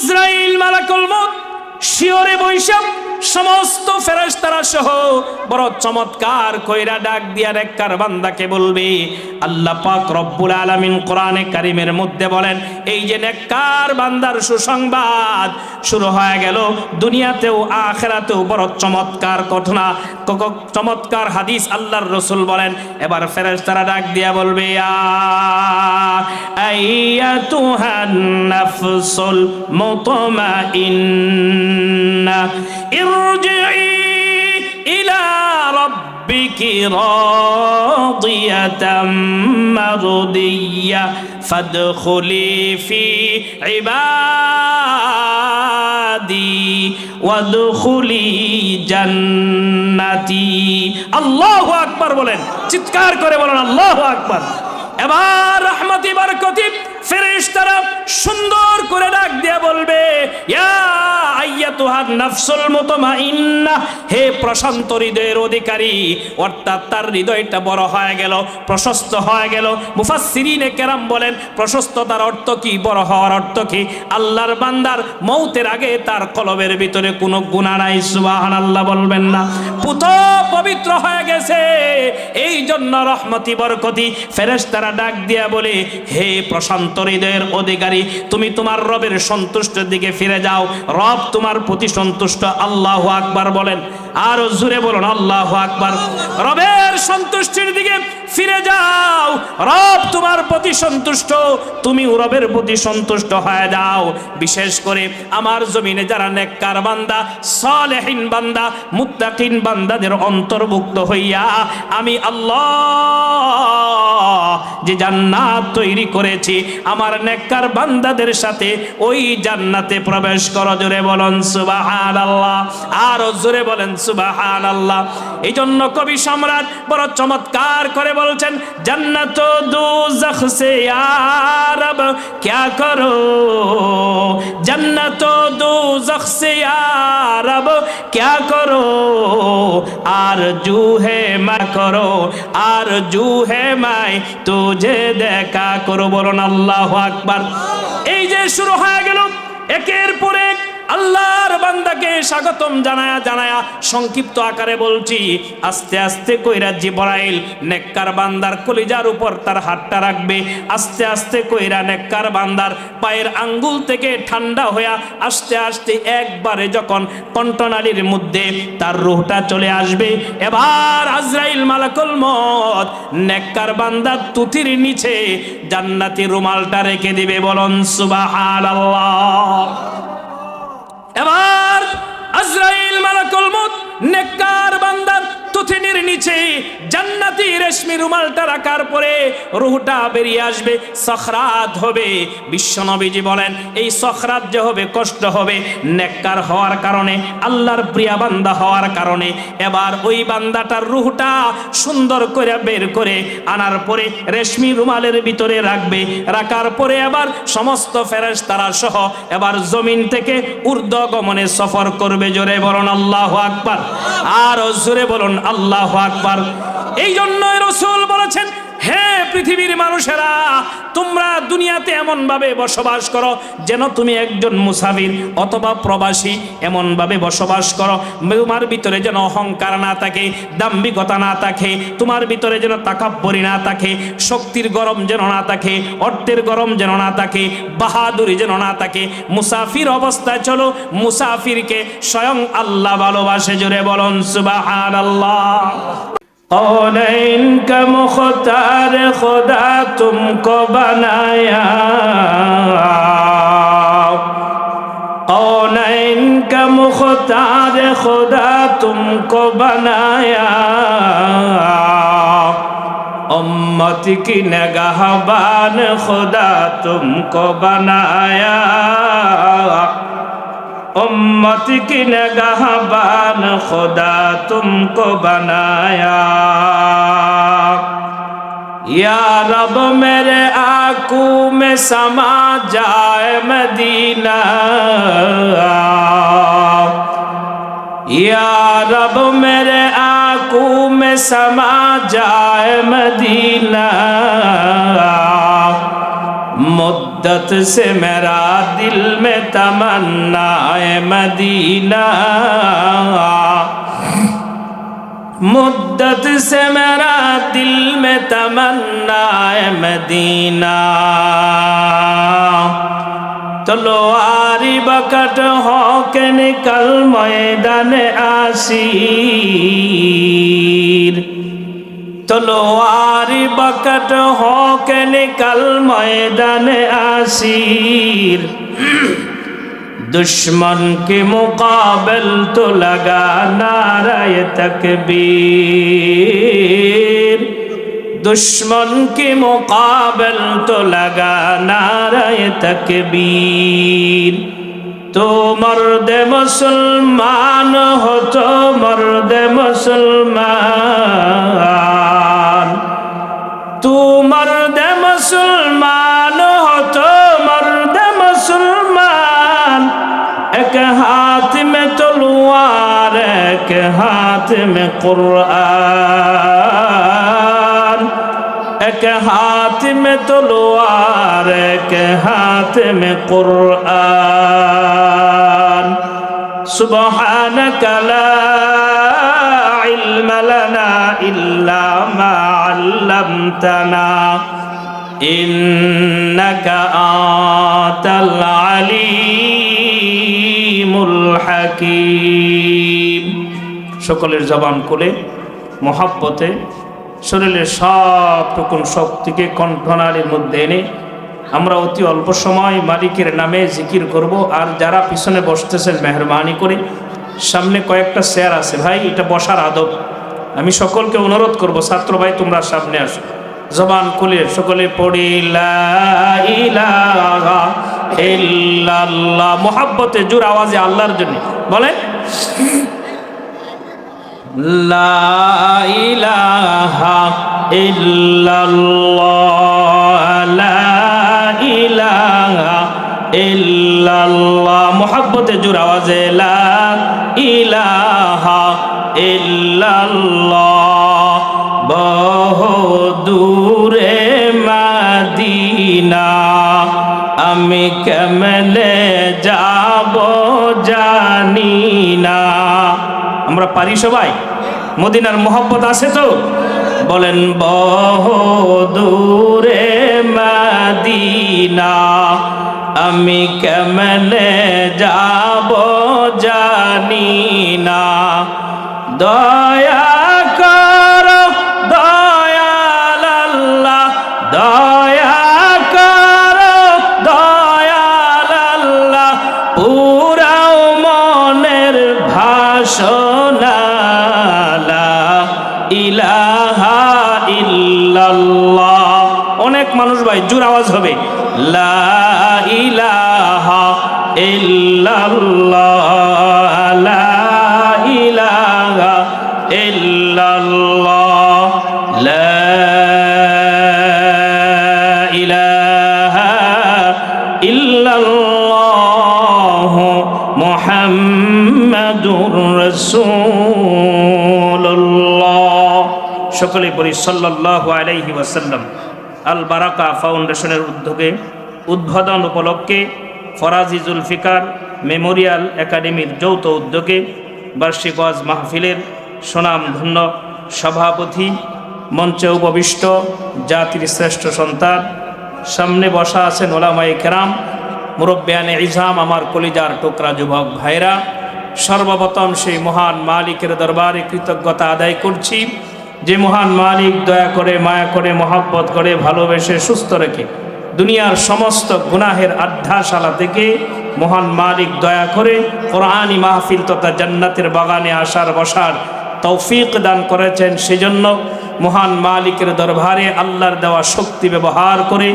আজরাইল মালাকুল মউত শিয়রে বৈশাখ সমস্ত ফেরেশতারা সহ বড় চমৎকার কইরা ডাক দিয়া নেককার বান্দাকে বলবে। আল্লাহ পাক রব্বুল আলামিন কোরআনে কারীমের মধ্যে বলেন, এই যে নেককার বান্দার সুসংবাদ শুরু হয়ে গেল, দুনিয়াতেও আখিরাতেও বড় চমৎকার ঘটনা, চমৎকার হাদিস আল্লাহর রাসূল বলেন। এবার ফেরেশতারা ডাক দিয়া বলবে, আইয়াতুহান নাফসুল মুতমাইন্না ইরজিই ইলা রাব্বিকি রাদিয়াতাম মারদিয়া ফাদখুলি ফি ইবাদি ওয়াদখুলি জান্নাতি। আল্লাহু আকবার বলেন, চিৎকার করে বলেন আল্লাহু আকবার। এবার রহমতি বরকতি ফেরেশতারা সুন্দর করে ডাক দিয়ে বলবে, ইয়া আইয়াতুহান নাফসুল মুতমাইন্নাহ, হে প্রশান্ত হৃদয়ের অধিকারী, অর্থাৎ তার হৃদয়টা বড় হয়ে গেল, প্রশস্ত হয়ে গেল। মুফাসসিরিনে কেরাম বলেন, প্রশস্ততার অর্থ কি, বড় হওয়ার অর্থ কি? আল্লাহর বান্দার মৌতের আগে তার কলবের ভিতরে কোনো গুনাহ নাই, সুবহানাল্লাহ বলবেন না, পুত পবিত্র হয়ে গেছে। এই জন্য রহমতি বরকতি ফেরেশতারা ডাক দিয়া বলে, হে প্রশান্ত হৃদয়ের অধিকারী, তুমি তোমার রবের সন্তুষ্টের দিকে ফিরে যাও, রব তোমার প্রতি সন্তুষ্ট। আল্লাহু আকবার বলেন, আর জোরে বলুন আল্লাহু আকবার। রবের সন্তুষ্টির দিকে ফিরে যাও, রব তোমার প্রতি সন্তুষ্ট, তুমি রবের প্রতি সন্তুষ্ট হয়ে যাও। বিশেষ করে আমার জমিনে যারা নেককার বান্দা, সালেহিন বান্দা, মুত্তাকিন বান্দাদের অন্তর্ভুক্ত হইয়া আমি আল্লাহ যে জান্নাত তৈরি করেছি, আমার নেককার বান্দাদের সাথে ওই জান্নাতে প্রবেশ করো। জোরে বলেন সুবহানাল্লাহ, আর জোরে বলেন সুবহানাল্লাহ। এই জন্য কবি সম্রাট বড় চমৎকার করে বলছেন, জান্নাত দোজখ সে ইয়া রব क्या करो, जन्नत दोज़ख से या रब क्या करो, आरज़ू है मैं करो, आरज़ू है मैं तुझे देखा करो। বলুন আল্লাহু আকবার। এই যে শুরু হয়ে গেল একের পর এক আল্লাহর বান্দাকে স্বাগতম জানায়া জানায়া সংক্ষিপ্ত আকারে বলছি, আস্তে আস্তে কইরা জিবরাইল নেককার বান্দার কলিজার উপর তার হাতটা রাখবে। আস্তে আস্তে কইরা নেককার বান্দার পায়ের আঙ্গুল থেকে ঠান্ডা হইয়া আস্তে আস্তে একবারে যখন কণ্ঠনালীর মধ্যে তার রূহটা চলে আসবে, এবার আজরাইল মালাকুল মউত নেককার বান্দার তুতির নিচে জান্নাতি রুমালটা রেখে দিবে। বলুন সুবহানাল্লাহ। এবার আজরাইল মালাকুল মউত নেককার বান্দার তুথিনির নিচে জান্নাতি রেশমি রুমালটা রাখার পরে রূহটা বেরিয়ে আসবে, সখরাত হবে। বিশ্বনবীজি বলেন, এই সখরাত যে হবে, কষ্ট হবে, নেককার হওয়ার কারণে, আল্লাহর প্রিয় বান্দা হওয়ার কারণে। এবার ওই বান্দাটার রূহটা সুন্দর করে বের করে আনার পরে রেশমি রুমালের ভিতরে রাখবে। রাখার পরে এবার সমস্ত ফেরেশতারা সহ এবার জমিন থেকে ঊর্ধ্বগমনে সফর করবে। জোরে বলুন আল্লাহু আকবার, আর জোরে বলুন আল্লাহু আকবার। এই জন্যই রাসূল বলেছেন, হে পৃথিবীর মানুষেরা, তোমরা দুনিয়াতে এমন ভাবে বসবাস করো যেন তুমি একজন মুসাফির অথবা প্রবাসী, এমন ভাবে বসবাস করো তোমার ভিতরে যেন অহংকার না থাকে, দাম্ভিকতা না থাকে, তোমার ভিতরে যেন তাকাব্বুরি না থাকে, শক্তির গরম যেন না থাকে, অর্থের গরম যেন না থাকে, বাহাদুরি যেন না থাকে। মুসাফির অবস্থায় চলো, মুসাফিরকে স্বয়ং আল্লাহ ভালোবাসে। জোরে বলুন সুবহানাল্লাহ। कौनैन का मुख्तार खुदा तुमको बनाया, कौनैन का मुख्तार खुदा तुमको बनाया, उम्मत की निगाहबान खुदा तुमको बनाया, उम्मत की निगाहबान खुदा तुमको बनाया। या रब मेरे आंखों में समा जाए मदीना, या रब मेरे आंखों में समा जाए मदीना, मुद्दत मुद्दत से मेरा दिल में तमन्ना है मदीना, मुद्दत से मेरा दिल में तमन्ना है मदीना। तलवारी बकट हो के निकल मैदान आसीर, तलवारी बकट हो के निकल मैदान आसीर। दुश्मन के मुकाबल तो लगा नाराए तकबीर, दुश्मन के मुकाबल तो लगा नाराए तकबीर। तो मर्द मुसलमान हो तो मर्द मुसलमान, तू मर्द मुसलमान हो तो मर्द मुसलमान। एक हाथ में तलवार एक हाथ में कुरान, एक हाथ में तलवार एक हाथ में कुरान। सुब्हानक ला इल्म लना इल्ला मा अल्लमतना इन्नका आंतल अलीमुल हकीम। সকলের জবান খুলে মহাব্বতে শরীরের সবটুকুন শক্তিকে কণ্ঠনালীর মধ্যে এনে আমরা অতি অল্প সময় মালিকের নামে জিকির করব। আর যারা পিছনে বসতেছেন মেহরবানি করে, সামনে কয়েকটা চেয়ার আছে ভাই, এটা বসার আদব। আমি সকলকে অনুরোধ করব, ছাত্র ভাই তোমরা সামনে আসো, জবান খুলে সকলে পড়ি লা ইলাহা ইল্লাল্লাহ। মুহাব্বতে জোর আওয়াজে আল্লাহর জন্য বলেন লা ইলাহা ইল্লাল্লাহ, লা ইলাহা ইল্লাল্লাহ। মুহাব্বতে জোর আওয়াজে লা ইলাহা ইল্লাল্লাহ। বহু দূরে মদিনা আমি কেমনে যাব জানি না। আমরা পারি সবাই? মদিনার মোহব্বত আছে তো? বলেন বহু দূরে মদিনা আমি কেমনে যাব জানি না। দয়া করো দয়াল আল্লাহ, দয়া করো দয়াল আল্লাহ, পুরাও মনের ভাষণা লা ইলাহা ইল্লাল্লাহ। অনেক মানুষ ভাই জোর আওয়াজ হবে লা ইলাহা ইল্লাল্লাহ, লা ইলাহা ইল্লাল্লাহ, লা ইলাহা ইল্লাল্লাহ মুহাম্মাদুর রাসূলুল্লাহ। সকলে পড়ি সাল্লাল্লাহু আলাইহি ওয়াসাল্লাম। আল বারাকা ফাউন্ডেশনের উদ্যোগে উদ্বোধন উপলক্ষে ফরাজি জুলফিকার মেমোরিয়াল একাডেমির যৌথ উদ্যোগে বার্ষিক ওয়াজ মাহফিলের সুনামধন্য সভাপতি, মঞ্চে উপবিষ্ট জাতির শ্রেষ্ঠ সন্তান, সামনে বসা আছেন ওলামায়ে কেরাম, মুরব্বিয়ানে ইজাম, আমার কলিজার টুকরা যুবক ভাইরা, সর্বপ্রথম সেই মহান মালিকের দরবারে কৃতজ্ঞতা আদায় করছি যে মহান মালিক দয়া করে, মায়া করে, মহব্বত করে, ভালোবেসে, সুস্থ রেখে দুনিয়ার সমস্ত গুনাহের আড্ডাশালা থেকে মহান মালিক দয়া করে কোরআনী মাহফিল তথা জান্নাতের বাগানে আসার বসার তৌফিক দান করেছেন। সেজন্য মহান মালিকের দরবারে আল্লাহর দেওয়া শক্তি ব্যবহার করে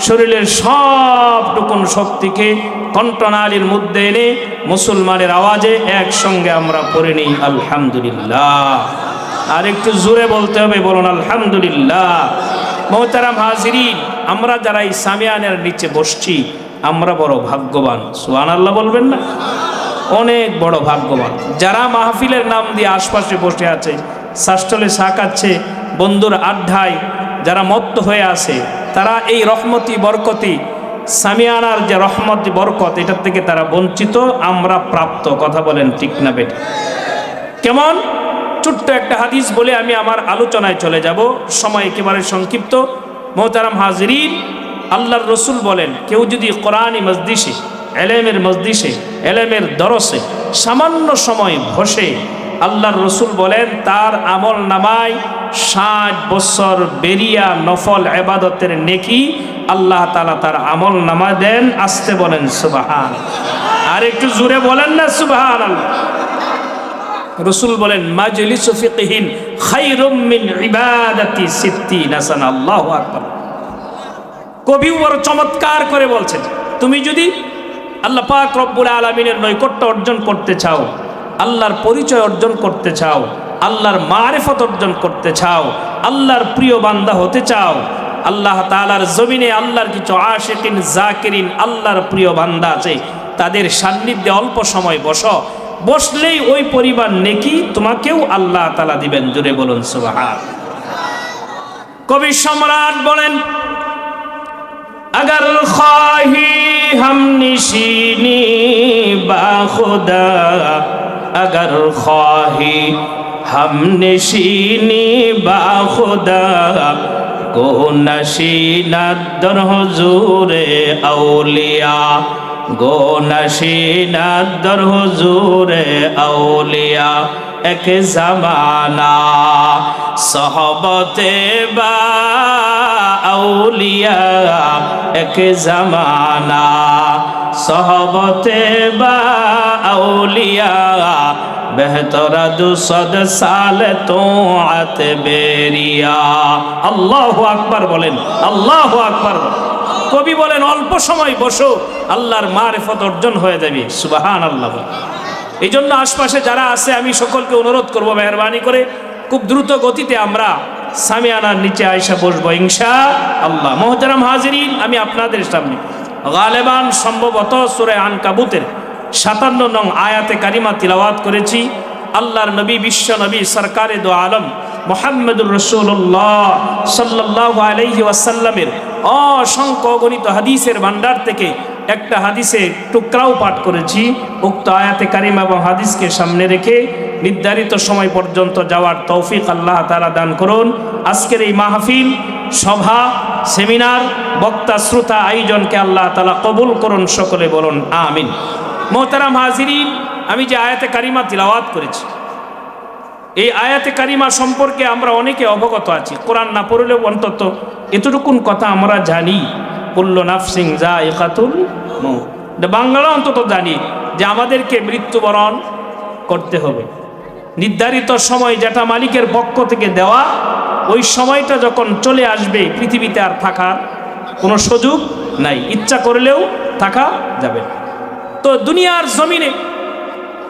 শরীরের সবটুকুন শক্তিকে কণ্ঠনালীর মধ্যে এনে মুসলমানের আওয়াজে একসঙ্গে আমরা পড়ে নিই আলহামদুলিল্লাহ। আর একটু জোরে বলতে হবে, বলুন আলহামদুলিল্লাহ। মোহতারাম হাজিরিন, আমরা যারা এই সামিয়ানের নিচে বসছি আমরা বড় ভাগ্যবান। সুবহানাল্লাহ বলবেন না? অনেক বড় ভাগ্যবান। যারা মাহফিলের নাম দিয়ে আশপাশে বসে আছে, শাসটলে চা খাচ্ছে, বন্ধুর আড্ডায় যারা মত্ত হয়ে আছে, তারা এই রহমতি বরকতি সামিয়ানার যে রহমত বরকত এটার থেকে তারা বঞ্চিত, আমরা প্রাপ্ত। কথা বলেন ঠিক না বেটা? কেমন? ছোট্ট একটা হাদিস বলে আমি আমার আলোচনায় চলে যাব, সময় একেবারে সংক্ষিপ্ত। মোহতারাম হাজরিন, আল্লাহর রসুল বলেন, কেউ যদি কোরআনী মজলিসে, এলেমের মজলিসে, এলেমের দরসে সামান্য সময় বসে, আল্লাহর রসুল বলেন তার আমল নামায় 60 বছর বেরিয়া নফল ইবাদতের নেকি আল্লাহ তাআলা তার আমল নামা দেন। আসতে বলেন সুবহান, আর একটু জোরে বলেন না সুবহানাল্লাহ। রসুল বলেন মাজলিসু ফিকহিন খায়রুম মিন ইবাদাতি 60 সানা। আল্লাহু আকবার। কবি বড় চমৎকার করে বলছেন, তুমি যদি আল্লাহ পাক রব্বুল আলামিনের নৈকট্য অর্জন করতে চাও, আল্লাহর পরিচয় অর্জন করতে চাও, আল্লাহর মারিফত অর্জন করতে চাও, আল্লাহর প্রিয় বান্দা হতে চাও, আল্লাহ তাআলার জমিনে আল্লাহর কিছু আশিকিন জাকিরিন আল্লাহর প্রিয় বান্দা আছে, তাদের সান্নিধ্যে অল্প সময় বসো, বসলেই ওই পরিমাণ নেকি তোমাকেও আল্লাহ তাআলা দিবেন। জোরে বলুন সুবহান। কবি সম্রাট বলেন, अगर ख्वाही हम निशीनी बाखुदा, अगर ख्वाही हम निशीनी बाखुदा, को नशीना दर हुजूरे औलिया, गो नशीना दर हुजूरे औलिया, एक जमाना सोहबते बा औलिया, एक जमाना सोहबते बा औलिया, बेहतर 200 साल तो आत बेरिया। আল্লাহু আকবার বলেন, আল্লাহু আকবার। কবি বলেন অল্প সময় বসো, আল্লাহর মারিফত অর্জন হয়ে যাবে। সুবহানাল্লাহ। এই জন্য আশপাশে যারা আছে আমি সকলকে অনুরোধ করব, মেহরবানি করে খুব দ্রুত গতিতে আমরা সামিয়ানার নিচে আয়সা বসবো ইনশাআল্লাহ। মুহতারাম হাজিরিন, আমি আপনাদের সামনে গালেবান সম্ভবত সূরা আনকাবুতের 57 নং আয়াতে কারিমা তিলাওয়াত করেছি। আল্লাহর নবী, বিশ্ব নবী, সরকারে দো আলম মুহাম্মদুর রাসূলুল্লাহ সাল্লাল্লাহু আলাইহি ওয়াসাল্লামের অসংখ্য গণিত হাদিসের ভান্ডার থেকে একটা হাদিসে টুকরাও পাঠ করেছি। উক্ত আয়াতে কারিমা এবং হাদিসকে সামনে রেখে নির্ধারিত সময় পর্যন্ত যাওয়ার তৌফিক আল্লাহ তাআলা দান করুন। আজকের এই মাহফিল, সভা, সেমিনার, বক্তা, শ্রোতা আয়োজনকে আল্লাহ তাআলা কবুল করুন। সকলে বলুন আমিন। মোহতারাম হাজিরিন, আমি যে আয়াতে কারিমা তিলাওয়াত করেছি, এই আয়াতে কারিমা সম্পর্কে আমরা অনেকে অবগত আছি। কোরআন না পড়লেও অন্তত এতটুকুন কথা আমরা জানি, কুল্লু নাফসিন যায়িকাতুল মউত। বাংলা অন্তত জানি যে আমাদেরকে মৃত্যুবরণ করতে হবে। নির্ধারিত সময় যেটা মালিকের পক্ষ থেকে দেওয়া, ওই সময়টা যখন চলে আসবে, পৃথিবীতে আর থাকার কোনো সুযোগ নাই, ইচ্ছা করলেও থাকা যাবে। তো দুনিয়ার জমিনে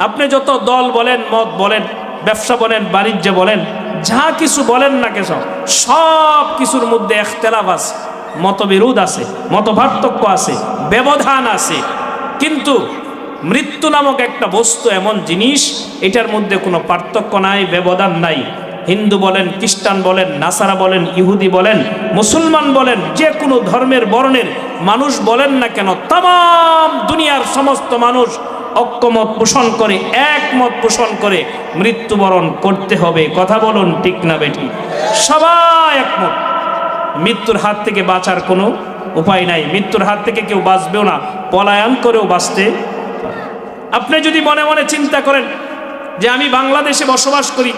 আপনি যত দল বলেন, মত বলেন, ব্যবসা বলেন, বাণিজ্য বলেন, যা কিছু বলেন না কেন, সব কিছুর মধ্যে ইখতিলাফ আছে, মতবিরোধ আছে, মতপার্থক্য আছে, ব্যবধান আছে। কিন্তু মৃত্যু নামক একটা বস্তু এমন জিনিস, এটার মধ্যে কোনো পার্থক্য নাই, ব্যবধান নাই। হিন্দু বলেন, খ্রিস্টান বলেন, নাসারা বলেন, ইহুদি বলেন, মুসলমান বলেন, যে কোনো ধর্মের বর্ণের মানুষ বলেন না কেন, তাম দুনিয়ার সমস্ত মানুষ ঐক্যমত পোষণ করে, একমত পোষণ করে মৃত্যুবরণ করতে হবে। কথা বলুন ঠিক না বেঠিক? সবাই একমত। মৃত্যুর হাত থেকে বাঁচার কোনো উপায় নাই। মৃত্যুর হাত থেকে কেউ বাঁচবেও না, পলায়ন করেও বাঁচতে। আপনি যদি মনে মনে চিন্তা করেন যে আমি বাংলাদেশে বসবাস করি,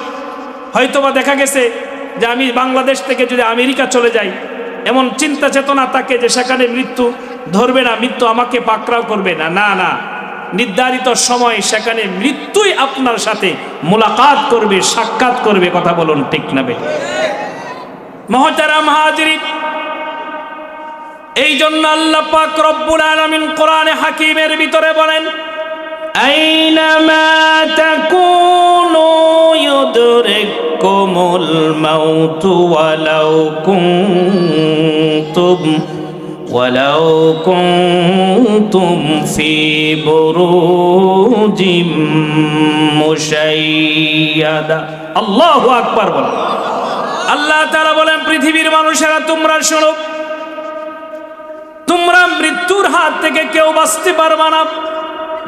হয়তোবা দেখা গেছে যে আমি বাংলাদেশ থেকে যদি আমেরিকা চলে যাই, এমন চিন্তা চেতনা থাকে যে সেখানে মৃত্যু ধরবে না, মৃত্যু আমাকে পাকড়াও করবে না। না না, নির্ধারিত সময় সেখানে মৃত্যুই আপনার সাথে মুলাকাত করবে, সাক্ষাৎ করবে। কথা বলুন ঠিক না বে? মুহতারাম হাজিরিন, এই জন্য আল্লাহ পাক রব্বুল আলামিন কোরআনে হাকিমের ভিতরে বলেন, আইনামা তাকুনু ইউদরিকুমুল মাউতু ওয়ালাউ কুনতুম ফি বুরুজিম মুশাইয়াদা। আল্লাহু আকবার বলেন। আল্লাহ তাআলা বলেন, পৃথিবীর মানুষেরা তোমরা শোনো, তোমরা তোমরা মৃত্যুর হাত থেকে কেউ বাঁচতে পারবা না,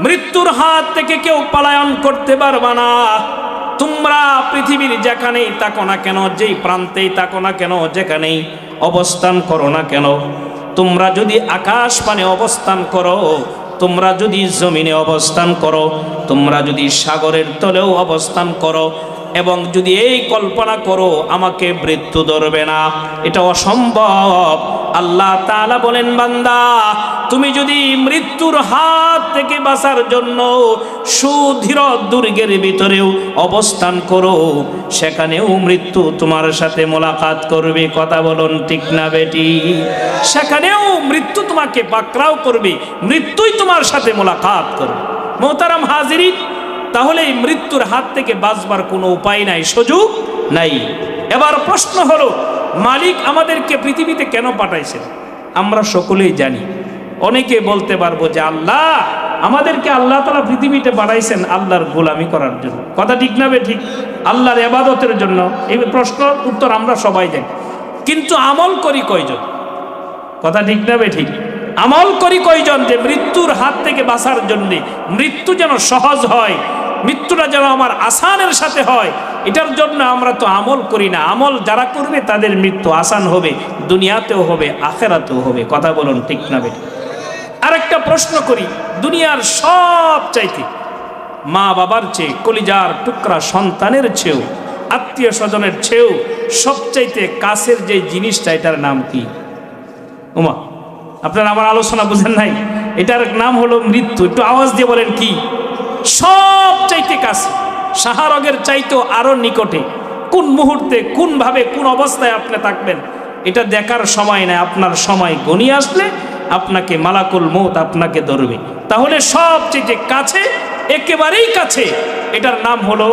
মৃত্যুর হাত থেকে কেউ পলায়ন করতে পারবা না। তোমরা পৃথিবীর যেখানেই থাকো না কেন, যেই প্রান্তেই থাকো না কেন, যেখানেই অবস্থান করো না কেন, তোমরা যদি আকাশ পানে অবস্থান করো, তোমরা যদি জমিনে অবস্থান করো, তোমরা যদি সাগরের তলেও অবস্থান করো, এবং যদি এই কল্পনা করো আমাকে মৃত্যু ধরবে না, এটা অসম্ভব। আল্লাহ তাআলা বলেন, বান্দা তুমি যদি মৃত্যুর হাত থেকে বাঁচার জন্য সুদৃঢ় দুর্গের ভিতরেও অবস্থান করো, সেখানেও মৃত্যু তোমার সাথে মোলাকাত করবে। কথা বলুন ঠিক না বেটি? সেখানেও মৃত্যু তোমাকে পাকড়াও করবে, মৃত্যুই তোমার সাথে মোলাকাত করবে। মোহতারাম হাজিরিন, তাহলে এই মৃত্যুর হাত থেকে বাঁচবার কোনো উপায় নাই, সুযোগ নাই। এবার প্রশ্ন হলো, মালিক আমাদেরকে পৃথিবীতে কেন পাঠাইছেন? আমরা সকলেই জানি। অনেকে বলতে পারবো যে আল্লাহ আমাদেরকে আল্লাহ তাআলা পৃথিবীতে পাঠাইছেন আল্লাহর গোলামি করার জন্য। কথা ঠিক না বে ঠিক? আল্লাহর ইবাদতের জন্য। এই প্রশ্নের উত্তর আমরা সবাই জানি, কিন্তু আমল করি কয়জন? কথা ঠিক না বে ঠিক? আমল করি কয়জন যে মৃত্যুর হাত থেকে বাঁচার জন্যে, মৃত্যু যেন সহজ হয়, মৃত্যুটা যেন আমার আসানের সাথে হয়, এটার জন্য আমরা তো আমল করি না। আমল যারা করবে তাদের মৃত্যু আসান হবে, দুনিয়াতেও হবে, আখেরাতেও হবে। কথা বলুন ঠিক না বেটি? আরেকটা প্রশ্ন করি, দুনিয়ার সব চাইতে মা বাবার চেয়ে, কলিজার টুকরা সন্তানের চেয়েও, আত্মীয় স্বজনের চেয়েও সবচাইতে কাছের যে জিনিসটা, এটার নাম কি? ওমা, আপনারা আমার আলোচনা বুঝেন নাই? এটার নাম হলো মৃত্যু। একটু আওয়াজ দিয়ে বলেন কি? সব চাইতে কাছে, শাহরগের চাইতেও আরো নিকটে। কোন মুহূর্তে, কোন ভাবে, কোন অবস্থায় আপনি থাকবেন এটা দেখার সময় নাই। আপনার সময় গনিয়ে আসলে আপনাকে মালাকুল মউত আপনাকে ধরবে। তাহলে সব চাইতে কাছে, একেবারেই কাছে, এটার নাম হলো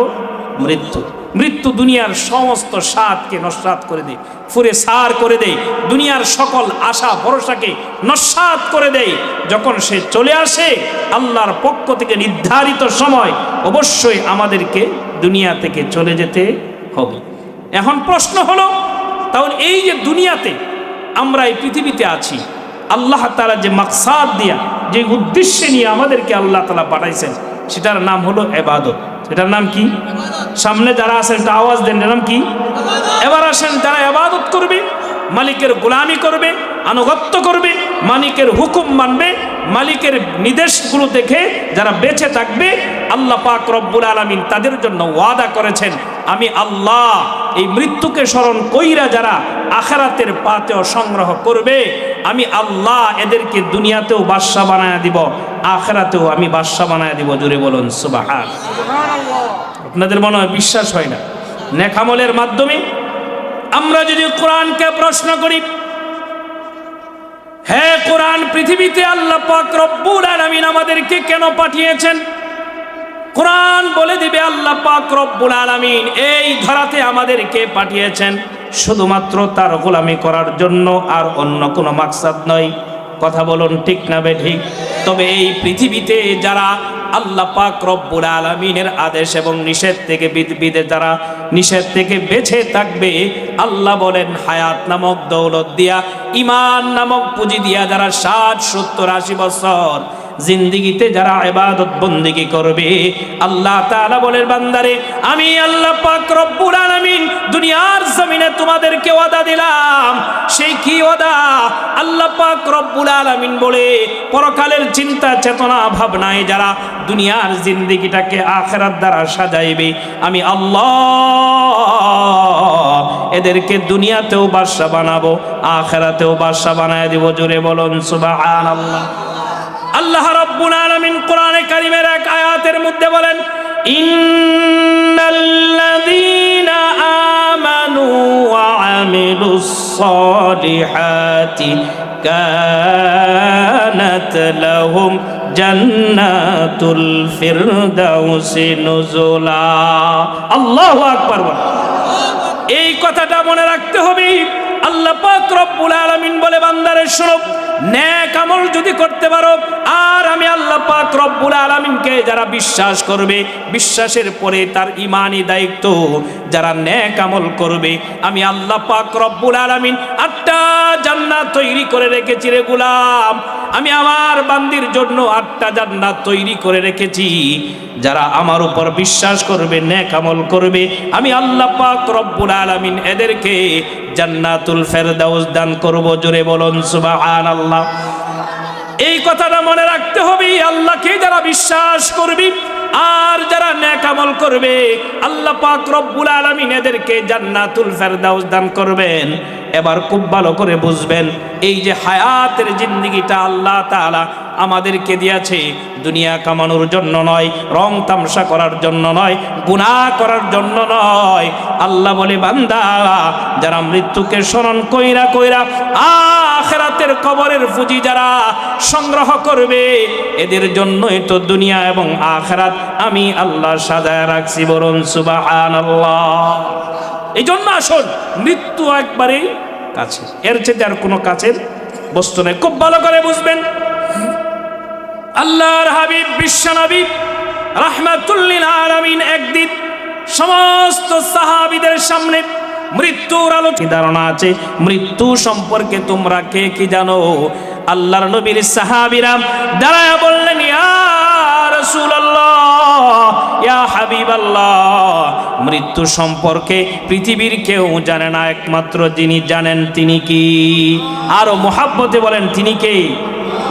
মৃত্যু। মৃত্যু দুনিয়ার সমস্ত স্বাদকে নস্বাত করে দেয়, ফুরে সার করে দেয়, দুনিয়ার সকল আশা ভরসাকে নস্বাত করে দেয়। যখন সে চলে আসে আল্লাহর পক্ষ থেকে নির্ধারিত সময়, অবশ্যই আমাদেরকে দুনিয়া থেকে চলে যেতে হবে। এখন প্রশ্ন হলো, তাহলে এই যে দুনিয়াতে আমরা এই পৃথিবীতে আছি, আল্লাহ তাআলা যে মাকসাদ দিয়া, যে উদ্দেশ্যে নিয়ে আমাদেরকে আল্লাহ তাআলা পাঠাইছেন, সেটার নাম হলো ইবাদত। সেটার নাম কি? সামনে যারা আছেন একটা আওয়াজ দেন, নাম কি? এবার আসেন, যারা ইবাদত করবে, মালিকের গোলামি করবে, আনুগত্য করবে, মালিকের হুকুম মানবে, মালিকের নির্দেশগুলো দেখে যারা বেঁচে থাকবে, আল্লাহ পাক রব্বুল আলামিন তাদের জন্য ওয়াদা করেছেন, আমি আল্লাহ এই মৃত্যুকে স্মরণ কইরা যারা আখিরাতের পাতেও সংগ্রহ করবে, আমি আল্লাহ এদেরকে দুনিয়াতেও বাদশা বানায়া দিব, আখিরাতেও আমি বাদশা বানায়া দিব। জোরে বলুন সুবহানাল্লাহ। আপনাদের মনে হয় বিশ্বাস হয় না? নেক আমলের মাধ্যমে আমরা যদি কোরআনকে প্রশ্ন করি, হে কোরআন, পৃথিবীতে আল্লাহ পাক রব্বুল আলামিন আমাদেরকে কেন পাঠিয়েছেন? কোরআন বলে দিবে আল্লাহ পাক রব্বুল আলামিন এই ধরাতে আমাদেরকে পাঠিয়েছেন শুধুমাত্র তার গোলামি করার জন্য, আর অন্য কোনো মাকসাদ নয়। কথা বলুন ঠিক না বে ঠিক? তবে এই পৃথিবীতে যারা আল্লাহ পাক রব্বুল আলামিনের আদেশ এবং নিষেধ থেকে যারা নিষেধ থেকে বেঁচে থাকবে, আল্লাহ বলেন হায়াত নামক দৌলত দিয়া, ঈমান নামক পুঁজি দিয়া যারা 60, 70, 80 বছর জিন্দিগিতে যারা ইবাদত বন্দেগী করবে, আল্লাহ তাআলা বলেন, বান্দারে আমি আল্লাহ পাক রব্বুল আলামিন দুনিয়ার জমিনে তোমাদেরকে ওয়াদা দিলাম। সেই কি ওয়াদা? আল্লাহ পাক রব্বুল আলামিন বলে, পরকালের চিন্তা চেতনা ভাবনায় যারা দুনিয়ার জিন্দিগিটাকে আখিরাত দ্বারা সাজাইবে, আমি আল্লাহ এদেরকে দুনিয়াতেও বাদশা বানাবো, আখিরাতেও বাদশা বানায় দিব। জোরে বলুন সুবহানাল্লাহ। আল্লাহ রাব্বুল আলামিন কোরআনে কারীমের এক আয়াতের মধ্যে বলেন, ইন্নাল্লাযীনা আমানু ওয়া আমিলুস সালিহাতি কানাত লাহুম জান্নাতুল ফিরদাউসি নুজুলা। আল্লাহু আকবার। এই কথাটা মনে রাখতে হবে। আল্লাহ পাক রব্বুল আলামিন বলে বান্দারে শোনো, নেক আমল যদি করতে পারো, আর আমি আল্লাহ পাক রব্বুল আলামিনকে যারা বিশ্বাস করবে, বিশ্বাসের পরে তার ঈমানি দায়িত্ব, যারা নেক আমল করবে, আমি আল্লাহ পাক রব্বুল আলামিন 8টা জান্নাত তৈরি করে রেখেছি রে গোলাম। আমি আমার বান্দির জন্য 8টা জান্নাত তৈরি করে রেখেছি। যারা আমার উপর বিশ্বাস করবে, নেক আমল করবে, আমি আল্লাহ পাক রব্বুল আলামিন এদেরকে জান্নাতুল ফেরদাউস দান করব। জোরে বলুন সুবহানাল্লাহ। এই কথাটা মনে রাখতে হবে, আল্লাহকে যারা বিশ্বাস করবে আর যারা নেক আমল করবে, আল্লাহ পাক রব্বুল আলামিন এদেরকে জান্নাতুল ফেরদাউস দান করবেন। এবার খুব ভালো করে বুঝবেন, এই যে হায়াতের জিন্দেগিটা আল্লাহ তাআলা আমাদেরকে দিয়েছে, দুনিয়া কামানোর জন্য নয়, রং তামসা করার জন্য নয়, গুনাহ করার জন্য নয়। আল্লাহ বলে বান্দা, যারা মৃত্যুকে স্মরণ কইরা কইরা আখিরাতের কবরের পুঁজি যারা সংগ্রহ করবে, এদের জন্যই তো দুনিয়া এবং আখিরাত আমি আল্লাহ সাজায় রাখছি। বলুন সুবহানাল্লাহ। এই জন্য আসুন, মৃত্যু একবারেই কাছে, এর চেয়ে আর কোনো কাছের বস্তু নেই। খুব ভালো করে বুঝবেন, আল্লাহর হাবিব বিশ্বনবী রাহমাতুল লিল আলামিন একদিন সমস্ত সাহাবীদের সামনে মৃত্যুর আলোচনা ধারণা আছে। মৃত্যু সম্পর্কে তোমরা কে কি জানো? আল্লাহর নবীর সাহাবীরা দাঁড়ায় বললেন, ইয়া রাসূলুল্লাহ, ইয়া হাবিবাল্লাহ, মৃত্যু সম্পর্কে পৃথিবীর কেউ জানে না, একমাত্র যিনি জানেন তিনি কি? আরো মুহাব্বতে বলেন, তিনি কে?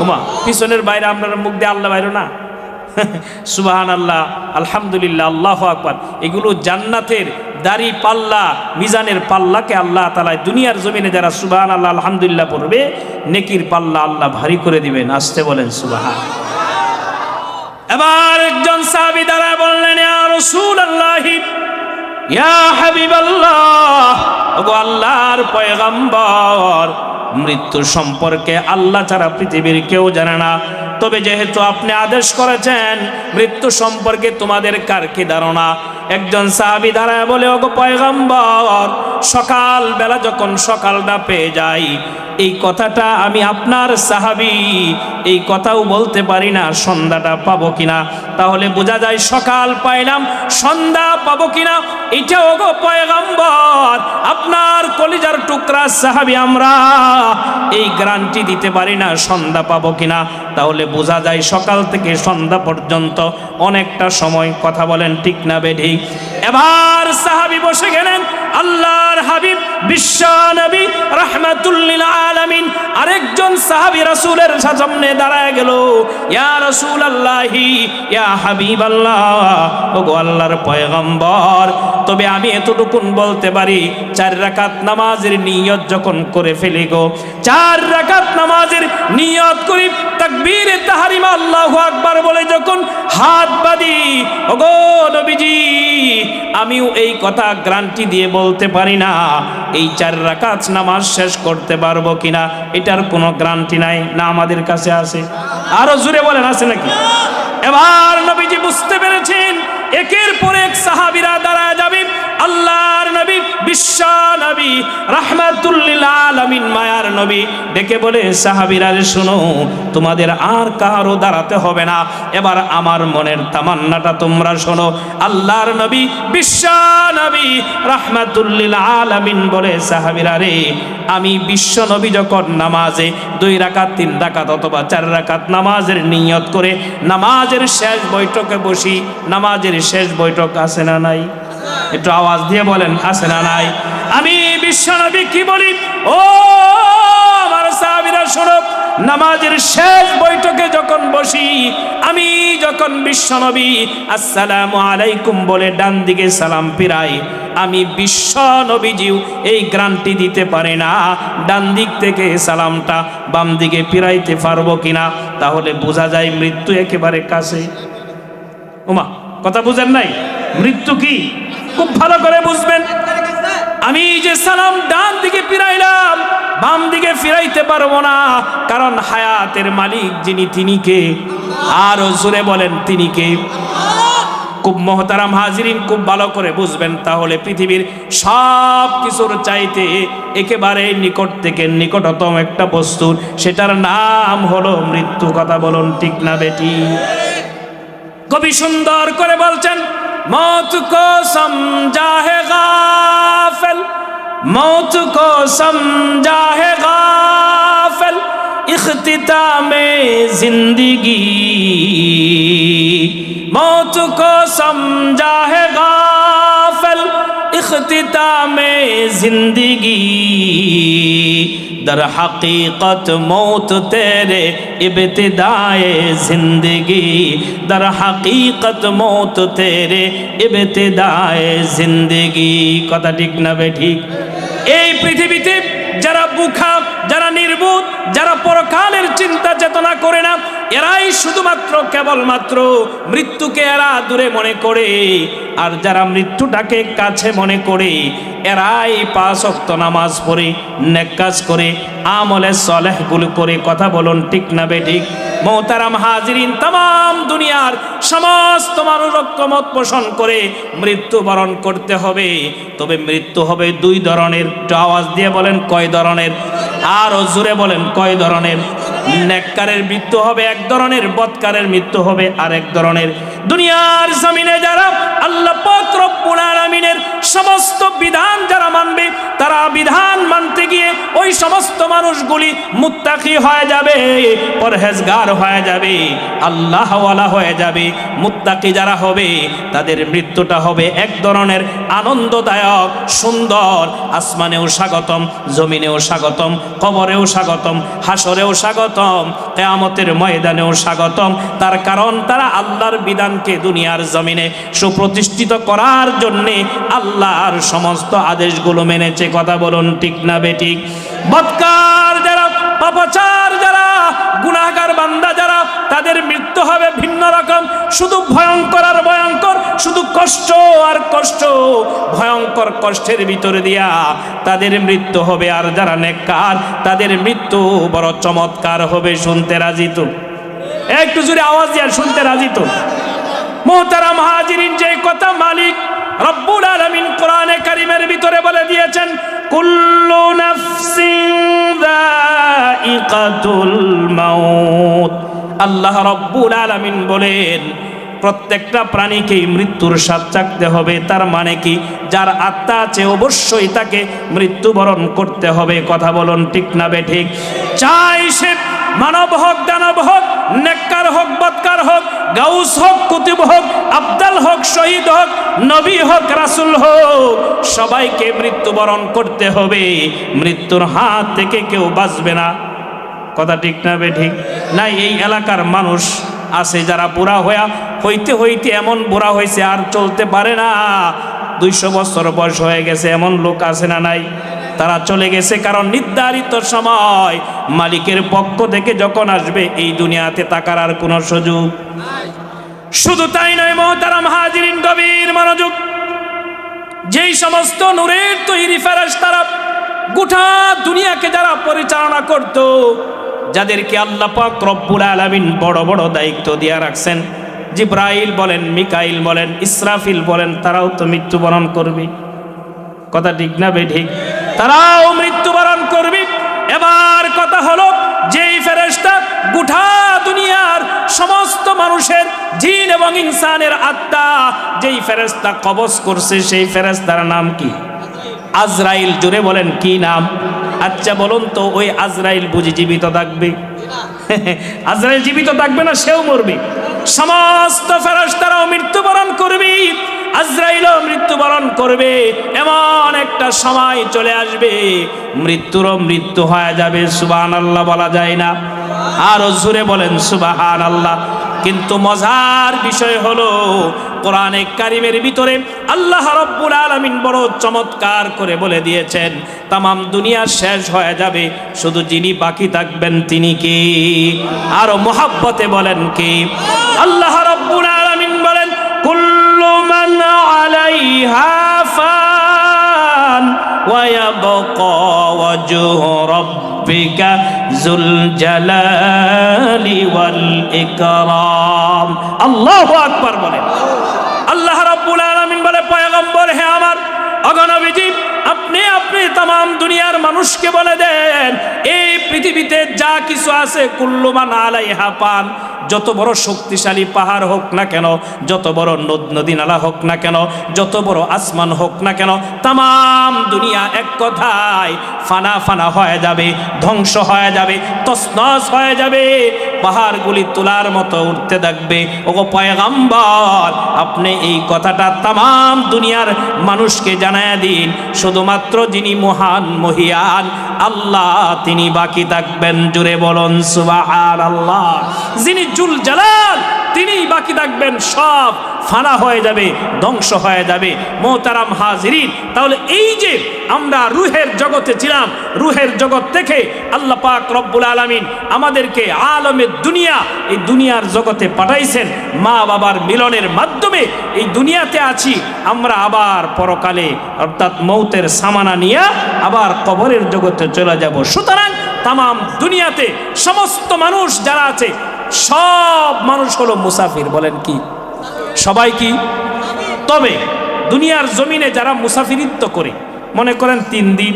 ওমা, পিছনের বাইরে আপনার মুখ দিয়ে আল্লাহ বাইরে না। সুবহানাল্লাহ, আলহামদুলিল্লাহ, আল্লাহু আকবার। এগুলো জান্নাতের দাড়ি পাল্লা, মিজানের পাল্লাকে আল্লাহ তাআলা দুনিয়ার জমিনে যারা সুবহানাল্লাহ আলহামদুলিল্লাহ পড়বে, নেকির পাল্লা আল্লাহ ভারী করে দিবেন। আসতে বলেন সুবহান। এবার একজন সাহাবী দাঁড়ায় বললেন, ইয়া রাসূলুল্লাহ, ইয়া হাবিবাল্লাহ, ওগো আল্লাহর পয়গম্বর, মৃত্যু সম্পর্কে আল্লাহ ছাড়া পৃথিবীর কেউ জানে না। তবে যেহেতু আপনি আদেশ করেছেন, মৃত্যু সম্পর্কে তোমাদের কার কি ধারণা? একজন সাহাবী দাঁড়ায় বলে, ওগো পয়গম্বর, সকাল বেলা যখন সকালটা পেয়ে যাই, এই কথাটা আমি আপনার সাহাবী, এই কথাও বলতে পারি না সন্ধ্যাটা পাবো কিনা। তাহলে বোঝা যায় সকাল পাইলাম, সন্ধ্যা পাবো কিনা এটা ওগো পয়গম্বর আপনার কলিজার টুকরা সাহাবী আমরা এই গ্যারান্টি দিতে পারি না সন্ধ্যা পাবো কিনা। তাহলে বোঝা যায় সকাল থেকে সন্ধ্যা পর্যন্ত অনেকটা সময়। কথা বলেন ঠিক না বেঠিক? এবার সাহাবী বসে গেলেন, আল্লাহর হাবিব বিশ্ব নবী রাহমাতুল লিল আলামিন আরেকজন সাহাবী রাসূলের সামনে দাঁড়ায় গেল, ইয়া রাসূলুল্লাহি, ইয়া হাবিবাল্লাহ, ওগো আল্লাহর পয়গম্বর, তবে আমি এতটুকুন বলতে পারি, 4 রাকাত নামাজের নিয়ত যখন করে ফেলি গো, 4 রাকাত নামাজের নিয়ত করি, তাকবীরে তাহরিমা আল্লাহু আকবার বলে যখন হাত বাঁধি, ওগো নবীজি, আমিও এই কথা গ্যারান্টি দিয়ে বলতে পারি না এই 4 রাকাত নামাজ শেষ করতে পারবো কিনা, এটার কোনো গ্যারান্টি নাই। না আমাদের কাছে আছে? আরো জোরে বলেন, আছে নাকি? এবার নবীজি বুঝতে পেরেছেন একের পর এক সাহাবীরা দাঁড়ায় যাবে। আল্লাহর নবী বিশ্ব নবী রাহমাতুল লিল আলামিন মায়ার নবী ডেকে বলে, সাহাবীরা শোনো, তোমাদের আর কারো দাঁড়াতে হবে না, এবার আমার মনের তামান্নাটা তোমরা শোনো। আল্লাহর নবী বিশ্ব নবী রাহমাতুল লিল আলামিন বলে, সাহাবীরা রে, আমি বিশ্ব নবী যখন নামাজে 2 রাকাত 3 রাকাত অথবা 4 রাকাত নামাজের নিয়ত করে নামাজের শেষ বৈঠকে বসি, নামাজের শেষ বৈঠক আছে না নাই? একটু আওয়াজ দিয়ে বলেন, আছে না নাই? আমি বিশ্ব নবী কি বলি, ও আমার সাহাবীরা শোনো, নামাজের শেষ বৈঠকে যখন বসি, আমি যখন বিশ্ব নবী আসসালামু আলাইকুম বলে ডান দিকে সালাম ফিরাই, আমি বিশ্ব নবীজিও এই গ্যারান্টি দিতে পারে না ডান দিক থেকে সালামটা বাম দিকে ফিরাইতে পারবো কিনা। তাহলে বোঝা যায় মৃত্যু একেবারে কাছে। ওমা, কথা বুঝেন নাই? মৃত্যু কি খুব ভালো করে বুঝবেন। আমি যে সালাম ডান দিকে ফিরাইলাম, বাম দিকে ফিরাইতে পারবো না, কারণ হায়াতের মালিক যিনি, তিনি কে? আরো জোরে বলেন, তিনি কে? খুব মোহতারাম হাজিরিন, খুব ভালো করে বুঝবেন, তাহলে পৃথিবীর সব কিছুর চাইতে একেবারে নিকট থেকে নিকটতম একটা বস্তু, সেটার নাম হলো মৃত্যু। কথা বলুন ঠিক না বেটি? কবি সুন্দর করে বলছেন, মौत को समझा है गाफिल, मौत को समझा है गाफिल, इख्तितामे जिंदगी, मौत को समझा है गाफिल, इख्तितामे जिंदगी, दर हकीकत मौत तेरे इब्तिदाए जिंदगी, दर हकीकत मौत तेरे इब्तिदाए जिंदगी। কথা ঠিক না বে ঠিক? এই পৃথিবীতে যারা বুখা, যারা নির্বোধ, যারা পরকালের চিন্তা চেতনা করে না, এরাই শুধুমাত্র কেবলমাত্র মৃত্যুকে এরা দূরে মনে করে। আর যারা মৃত্যুটাকে কাছে মনে করে, এরাই 5 ওয়াক্ত নামাজ পড়ে, নেক কাজ করে, আমলে সালেহগুলো করে। কথা বলুন ঠিক না বে ঠিক? মোহতারাম হাজিরিন, তাম দুনিয়ার সমস্ত মানুষ ঐক্যমত পোষণ করে মৃত্যুবরণ করতে হবে। তবে মৃত্যু হবে 2 ধরনের। একটু আওয়াজ দিয়ে বলেন কয় ধরনের? আরো জোরে বলেন কয় ধরনের? নেককারের মৃত্যু হবে এক ধরনের, বদকারের মৃত্যু হবে আরেক ধরনের। দুনিয়ার জমিনে যারা আল্লাহ পাক রব্বুল আলামিনের সমস্ত বিধান যারা মানবে, তারা বিধান মানতে গিয়ে ওই সমস্ত মানুষগুলি মুত্তাকি হয়ে যাবে, পরহেজগার হয়ে যাবে, আল্লাহওয়ালা হয়ে যাবে। মুত্তাকি যারা হবে তাদের মৃত্যুটা হবে এক ধরনের আনন্দদায়ক, সুন্দর। আসমানেও স্বাগতম, জমিনেও স্বাগতম, কবরেও স্বাগতম, হাসরেও স্বাগতম, কিয়ামতের ময়দানেও স্বাগতম। তার কারণ তারা আল্লাহর বিধানকে দুনিয়ার জমিনে সুপ্রতিষ্ঠিত করার জন্যে আল্লাহর সমস্ত আদেশগুলো মেনেছে। কথা বলুন ঠিক না বেঠিক? বদকার যারা, পাপাচার যারা, গুনাহগার বান্দা যারা, তাদের মৃত্যু হবে ভিন্ন রকম, শুধু ভয়ঙ্কর আর ভয়ঙ্কর, শুধু কষ্ট আর কষ্ট, ভয়ঙ্কর কষ্টের ভিতরে দিয়া তাদের মৃত্যু হবে। আর যারা নেককার, তাদের মৃত্যু বড় চমৎকার হবে। শুনতে রাজি তো? একটু জোরে আওয়াজ দিয়ে শুনতে রাজি তো? মোহতারাম হাজিরিন, যে কথা মালিক রব্বুল আলামিন কোরআনে কারীমের ভিতরে বলে দিয়েছেন, কুল্লু নাফসিন যায়িকাতুল মাউত। আল্লাহ রব্বুল আলামিন বলেন, প্রত্যেকটা প্রাণীকেই মৃত্যুর স্বাদ চাখতে হবে। তার মানে কি? যার আত্মা আছে অবশ্যই তাকে মৃত্যুবরণ করতে হবে। কথা বলুন ঠিক না বে ঠিক? চাই সে মানব হোক, দানব হোক, নেককার হোক, বদকার হোক, গাউস হোক, কুতুব হোক, আবদাল হোক, শহীদ হোক, নবী হোক, রাসূল হোক, সবাইকে মৃত্যুবরণ করতে হবে। মৃত্যুর হাত থেকে কেউ বাঁচবে না। কথা ঠিক না বে ঠিক? নাই, এই এলাকার মানুষ আছে যারা বুড়া হইতে হইতে এমন বুড়া হয়েছে আর চলতে পারে না, 200 বছর বয়স হয়ে গেছে, এমন লোক আছে না নাই? তারা চলে গেছে, কারণ নির্ধারিত সময় মালিকের পক্ষ থেকে যখন আসবে, এই দুনিয়াতে তাকার আর কোনো সুযোগ। শুধু তাই নয় মোহতারাম হাজিরিন, গভীর মনোযোগ। যেই সমস্ত নূরের তৈরি ফেরেশতারা গোটা দুনিয়াকে যারা পরিচালনা করত, যাদেরকে আল্লাহ পাক রব্বুল আলামিন বড় বড় দায়িত্ব দিয়ে রাখছেন, জিব্রাইল বলেন, মিকাইল বলেন, ইসরাফিল বলেন, তারাও তো মৃত্যুবরণ করবে। কথা ঠিক না বে ঠিক? তারাও মৃত্যুবরণ করবে। এবার কথা হলো, যেই ফেরেশতা গোটা দুনিয়ার সমস্ত মানুষের, জিন এবং ইনসানের আত্মা যেই ফেরেশতা কবজ করছে, সেই ফেরেশতার নাম কি? আজরাইল। জোরে বলেন কি নাম? আচ্ছা বলুন তো, ওই আজরাইল বুঝি জীবিত থাকবে? আজরাইল জীবিত থাকবে না, সেও মরবে। সমস্ত ফেরেশতারাও মৃত্যুবরণ করবে, আজরাইলও মৃত্যুবরণ করবে। এমন একটা সময় চলে আসবে, মৃত্যুরও মৃত্যু হয়ে যাবে। সুবহানাল্লাহ বলা যায় না? আরো জোরে বলেন সুবহানাল্লাহ। কিন্তু মজার বিষয় হলো, কোরআনে কারীমের ভিতরে আল্লাহ রাব্বুল আলামিন বড় চমৎকার করে বলে দিয়েছেন, তামাম দুনিয়া শেষ হয়ে যাবে, শুধু যিনি বাকি থাকবেন তিনি কে? আরো মোহাব্বতে বলেন কে? আল্লাহ রাব্বুল আলামিন বলেন, কুল্লু মান আলাইহা ফান ওয়া ইয়াবকা ওয়াজহু রাব্বিকা যুল জালালি ওয়াল ইকরাম। আল্লাহু আকবার বলেন। রব্বুল আলামিন বলে, পয়গম্বর হে আমার, অগণবিজি, আপনি তাম দুনিয়ার মানুষকে বলে দেন, এই পৃথিবীতে যা কিছু আছে কুল্লু মান আলাইহা ফান, যত বড় শক্তিশালী পাহাড় হোক না কেন, যত বড় নদ নদী নালা হোক না কেন, যত বড় আসমান হোক না কেন, তাম দুনিয়া এক কথায় ফানা ফানা হয়ে যাবে, ধ্বংস হয়ে যাবে, তছনছ হয়ে যাবে, পাহাড়গুলি তোলার মতো উঠতে থাকবে। ওগো পয়গম্বর, আপনি এই কথাটা তাম দুনিয়ার মানুষকে জানায়া দিন, শুধুমাত্র যিনি মহান মহিয়ান আল্লাহ তিনি বাকি থাকবেন। জুড়ে বলুন সুবহানাল্লাহ। যিনি জুল জালাল তিনি বাকি থাকবেন, সব ফানা হয়ে যাবে, ধ্বংস হয়ে যাবে। মোহতারাম হাজিরিন, তাহলে এই যে আমরা রুহের জগতে ছিলাম, রুহের জগৎ থেকে আল্লাহ পাক রব্বুল আলামিন আমাদেরকে আলমে দুনিয়া, এই দুনিয়ার জগতে পাঠাইছেন মা বাবার মিলনের মাধ্যমে। এই দুনিয়াতে আছি আমরা, আবার পরকালে অর্থাৎ মৌতের সামানা নিয়ে আবার কবরের জগতে চলে যাব। সুতরাং তাম দুনিয়াতে সমস্ত মানুষ যারা আছে, সব মানুষ হলো মুসাফির। বলেন কি সবাই কি? তবে দুনিয়ার জমিনে যারা মুসাফিরিত্ব করে, মনে করেন 3 দিন,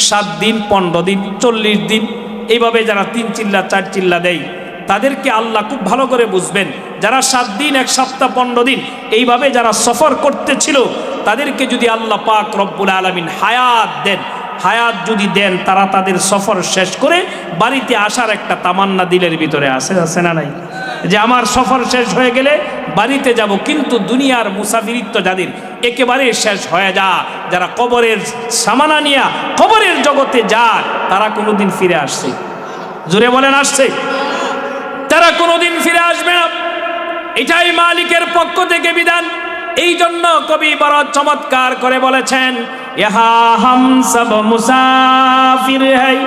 7 দিন, 15 দিন, 40 দিন, এইভাবে যারা 3 চিল্লা 4 চিল্লা দেয়, তাদেরকে আল্লাহ খুব ভালো করে বুঝবেন। যারা 7 দিন, 1 সপ্তাহ, 15 দিন এইভাবে যারা সফর করতেছিল, তাদেরকে যদি আল্লাহ পাক রব্বুল আলামিন হায়াত দেন, হায়াত যদি দেন, তারা তাদের সফর শেষ করে বাড়িতে আসার একটা তামান্না দিলের ভিতরে আছে না নাই? যে আমার সফর শেষ হয়ে গেলে বাড়িতে যাব। কিন্তু দুনিয়ার মুসাফিরিত্ব যাদের একেবারে শেষ হয়ে যা, যারা কবরের সামানা নিয়ে কবরের জগতে যায়, তারা কোনোদিন ফিরে আসছে? জোরে বলেন আসছে? তারা কোনোদিন ফিরে আসবে না। এটাই মালিকের পক্ষ থেকে বিধান। এই জন্য কবি বড় চমৎকার করে বলেছেন, ইহা হাম সব মুসাফির হ্যায়,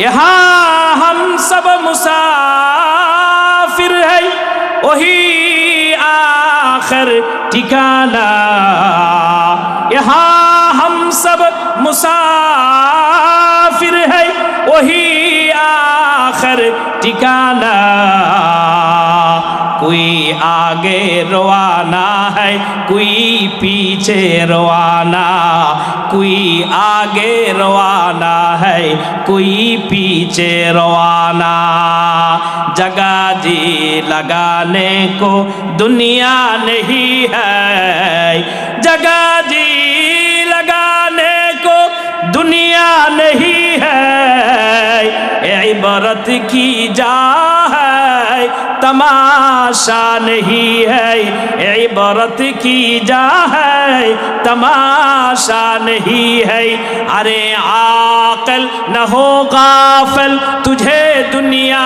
ইহা হাম সব মুসাফির হ্যায়, ওহি আখির ঠিকানা। ইহা হাম সব মুসাফির হ্যায়, ওহি আখির ঠিকানা। कोई आगे रवाना है, कोई पीछे रवाना, कोई आगे रवाना है, कोई पीछे रवाना। जगह जी लगाने को दुनिया नहीं है, जगह जी लगाने को दुनिया नहीं है, इबरत की जा है, तमाशा नहीं है, इबरत की जा है, तमाशा नहीं है। अरे आक़िल न हो गाफिल, तुझे दुनिया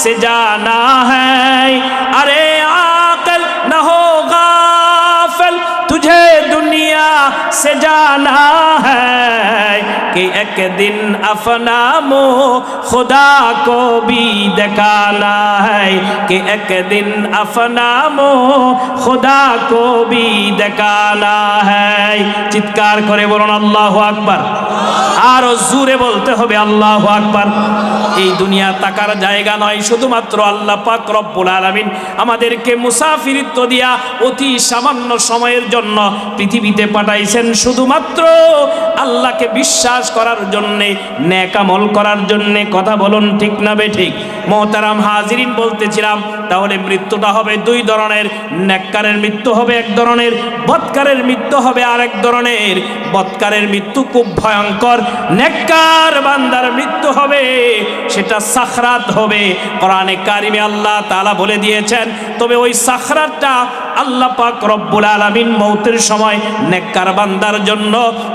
से जाना है। अरे आक़िल न हो गाफिल, तुझे दुनिया से जाना है, कि एक दिन अपना मुँह खुदा को भी दिखाना है, कि एक दिन अपना मुँह खुदा को भी दिखाना है। চিৎকার করে বলুন আল্লাহু আকবার। আরো জোরে বলতে হবে আল্লাহু আকবার। এই দুনিয়া তাকার জায়গা নয়, শুধুমাত্র আল্লাহ পাক রব্বুল আলামিন আমাদেরকে মুসাফিরিত্ব দিয়া অতি সামান্য সময়ের জন্য পৃথিবীতে পাঠাইছেন, শুধুমাত্র আল্লাহকে বিশ্বাস করার জন্যে, নেক আমল করার জন্যে। কথা বলুন ঠিক না বেঠিক? মোহতারাম হাজিরিন, বলতেছিলাম তাহলে মৃত্যুটা হবে 2 ধরনের। নেককারের মৃত্যু হবে এক ধরনের, বদকারের মৃত্যু হবে আরেক ধরনের। বদকারের মৃত্যু খুব ভয়ঙ্কর, নেককার বান্দার মৃত্যু হবে সেটা সাখরাত হবে। কোরআনে কারিমে আল্লাহ তাআলা বলে দিয়েছেন। তবে ওই সাখরাতটা আল্লাহ পাক রব্বুল আলামিন মৌতের সময় নেককার বান্দার জন্য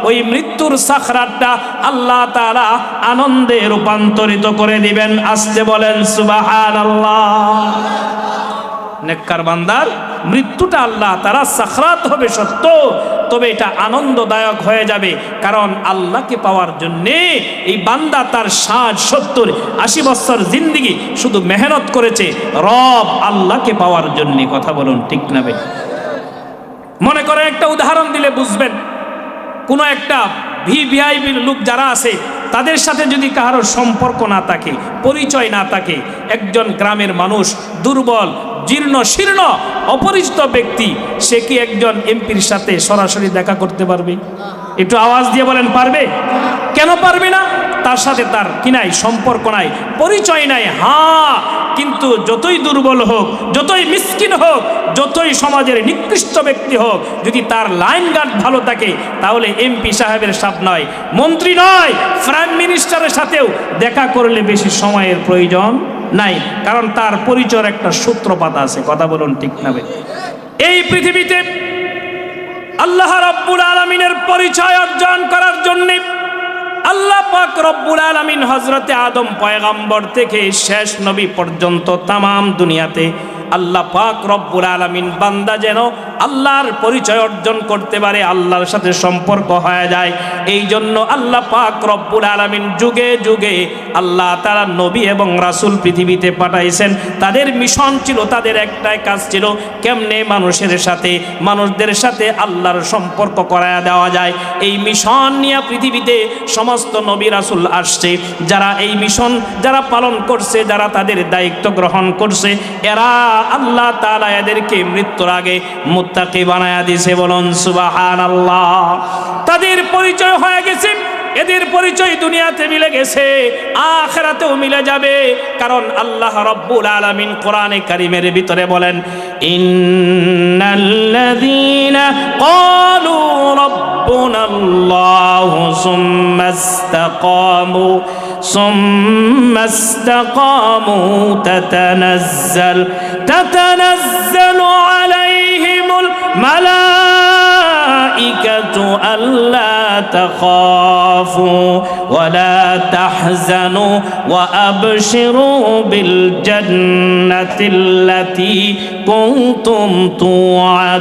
ওই মৃত্যুর সাখরাতটা আল্লাহ তাআলা আনন্দে রূপান্তরিত করে দিবেন। আসতে বলেন সুবহানাল্লাহ। নেককার বান্দার মৃত্যুটা আল্লাহ তাআলা সাখরাত হবে সত্য, তবে এটা আনন্দদায়ক হয়ে যাবে। কারণ আল্লাহকে পাওয়ার জন্যে এই বান্দা তার 60-70-80 বছর জিন্দেগি শুধু মেহনত করেছে রব আল্লাহকে পাওয়ার জন্যে। কথা বলুন ঠিক না ভাই? মনে করেন একটা উদাহরণ দিলে বুঝবেন। কোনো একটা ভিভিআইপির লোক যারা আছে, তাদের সাথে যদি কারোর সম্পর্ক না থাকে, পরিচয় না থাকে, একজন গ্রামের মানুষ দুর্বল জীর্ণ শীর্ণ অপরিচিত ব্যক্তি, সে কি একজন এমপির সাথে সরাসরি দেখা করতে পারবে? একটু আওয়াজ দিয়ে বলেন পারবে? কেন পারবে না? তার সাথে তার কি নাই, সম্পর্ক নাই, পরিচয় নাই। হ্যাঁ, কিন্তু যতই দুর্বল হোক, যতই মিসকিন হোক, যতই সমাজের নিকৃষ্ট ব্যক্তি হোক, যদি তার লাইন গার্ড ভালো থাকে, তাহলে এমপি সাহেবের সাথ নয়, মন্ত্রী নয়, প্রাইম মিনিস্টারের সাথেও দেখা করলে বেশি সময়ের প্রয়োজন নাই, কারণ তার পরিচয়ের একটা সূত্রপাত আছে। কথা বলুন ঠিক না? এই পৃথিবীতে আল্লাহ রাব্বুল আলামিনের পরিচয় অর্জন করার জন্য আল্লাহ পাক রব্বুল আলামিন হযরতে আদম পয়গম্বর থেকে শেষ নবী পর্যন্ত তামাম দুনিয়াতে আল্লাহ পাক রব্বুল আলামিন বান্দা যেন আল্লাহর পরিচয় অর্জন করতে পারে, আল্লাহর সাথে সম্পর্ক হয়ে যায়, এই জন্য আল্লাহ পাক রব্বুল আলামিন যুগে যুগে আল্লাহ তাআলা নবী এবং রাসূল পৃথিবীতে পাঠাইছেন। তাদের মিশন ছিল, তাদের একটাই কাজ ছিল, কেমনে মানুষদের সাথে আল্লাহর সম্পর্ক করায়া দেওয়া যায়। এই মিশন নিয়ে পৃথিবীতে সমস্ত নবী রাসূল আসছে। যারা এই মিশন যারা পালন করছে, যারা তাদের দায়িত্ব গ্রহণ করছে, এরা আল্লাহ তাআলা এদেরকে মৃত্যুর আগে মুত্তাকি বানায়া দিয়েছে। বলুন সুবহানাল্লাহ। তাদের পরিচয় হয়ে গেছে, এদের পরিচয় দুনিয়াতে মিলে গেছে, আখিরাতেও মিলে যাবে, কারণ আল্লাহ রাব্বুল আলামিন কোরআনে কারীমের ভিতরে বলেন, ইন্নাল্লাযীনা ক্বালু রাব্বুনাল্লাহু সুম্মা ইসতাকামু তাতানাজ্জালু আলাইহিমুল মালাইকাতু আল্লা تخافوا ولا تحزنوا وأبشروا بالجنة التي كنتم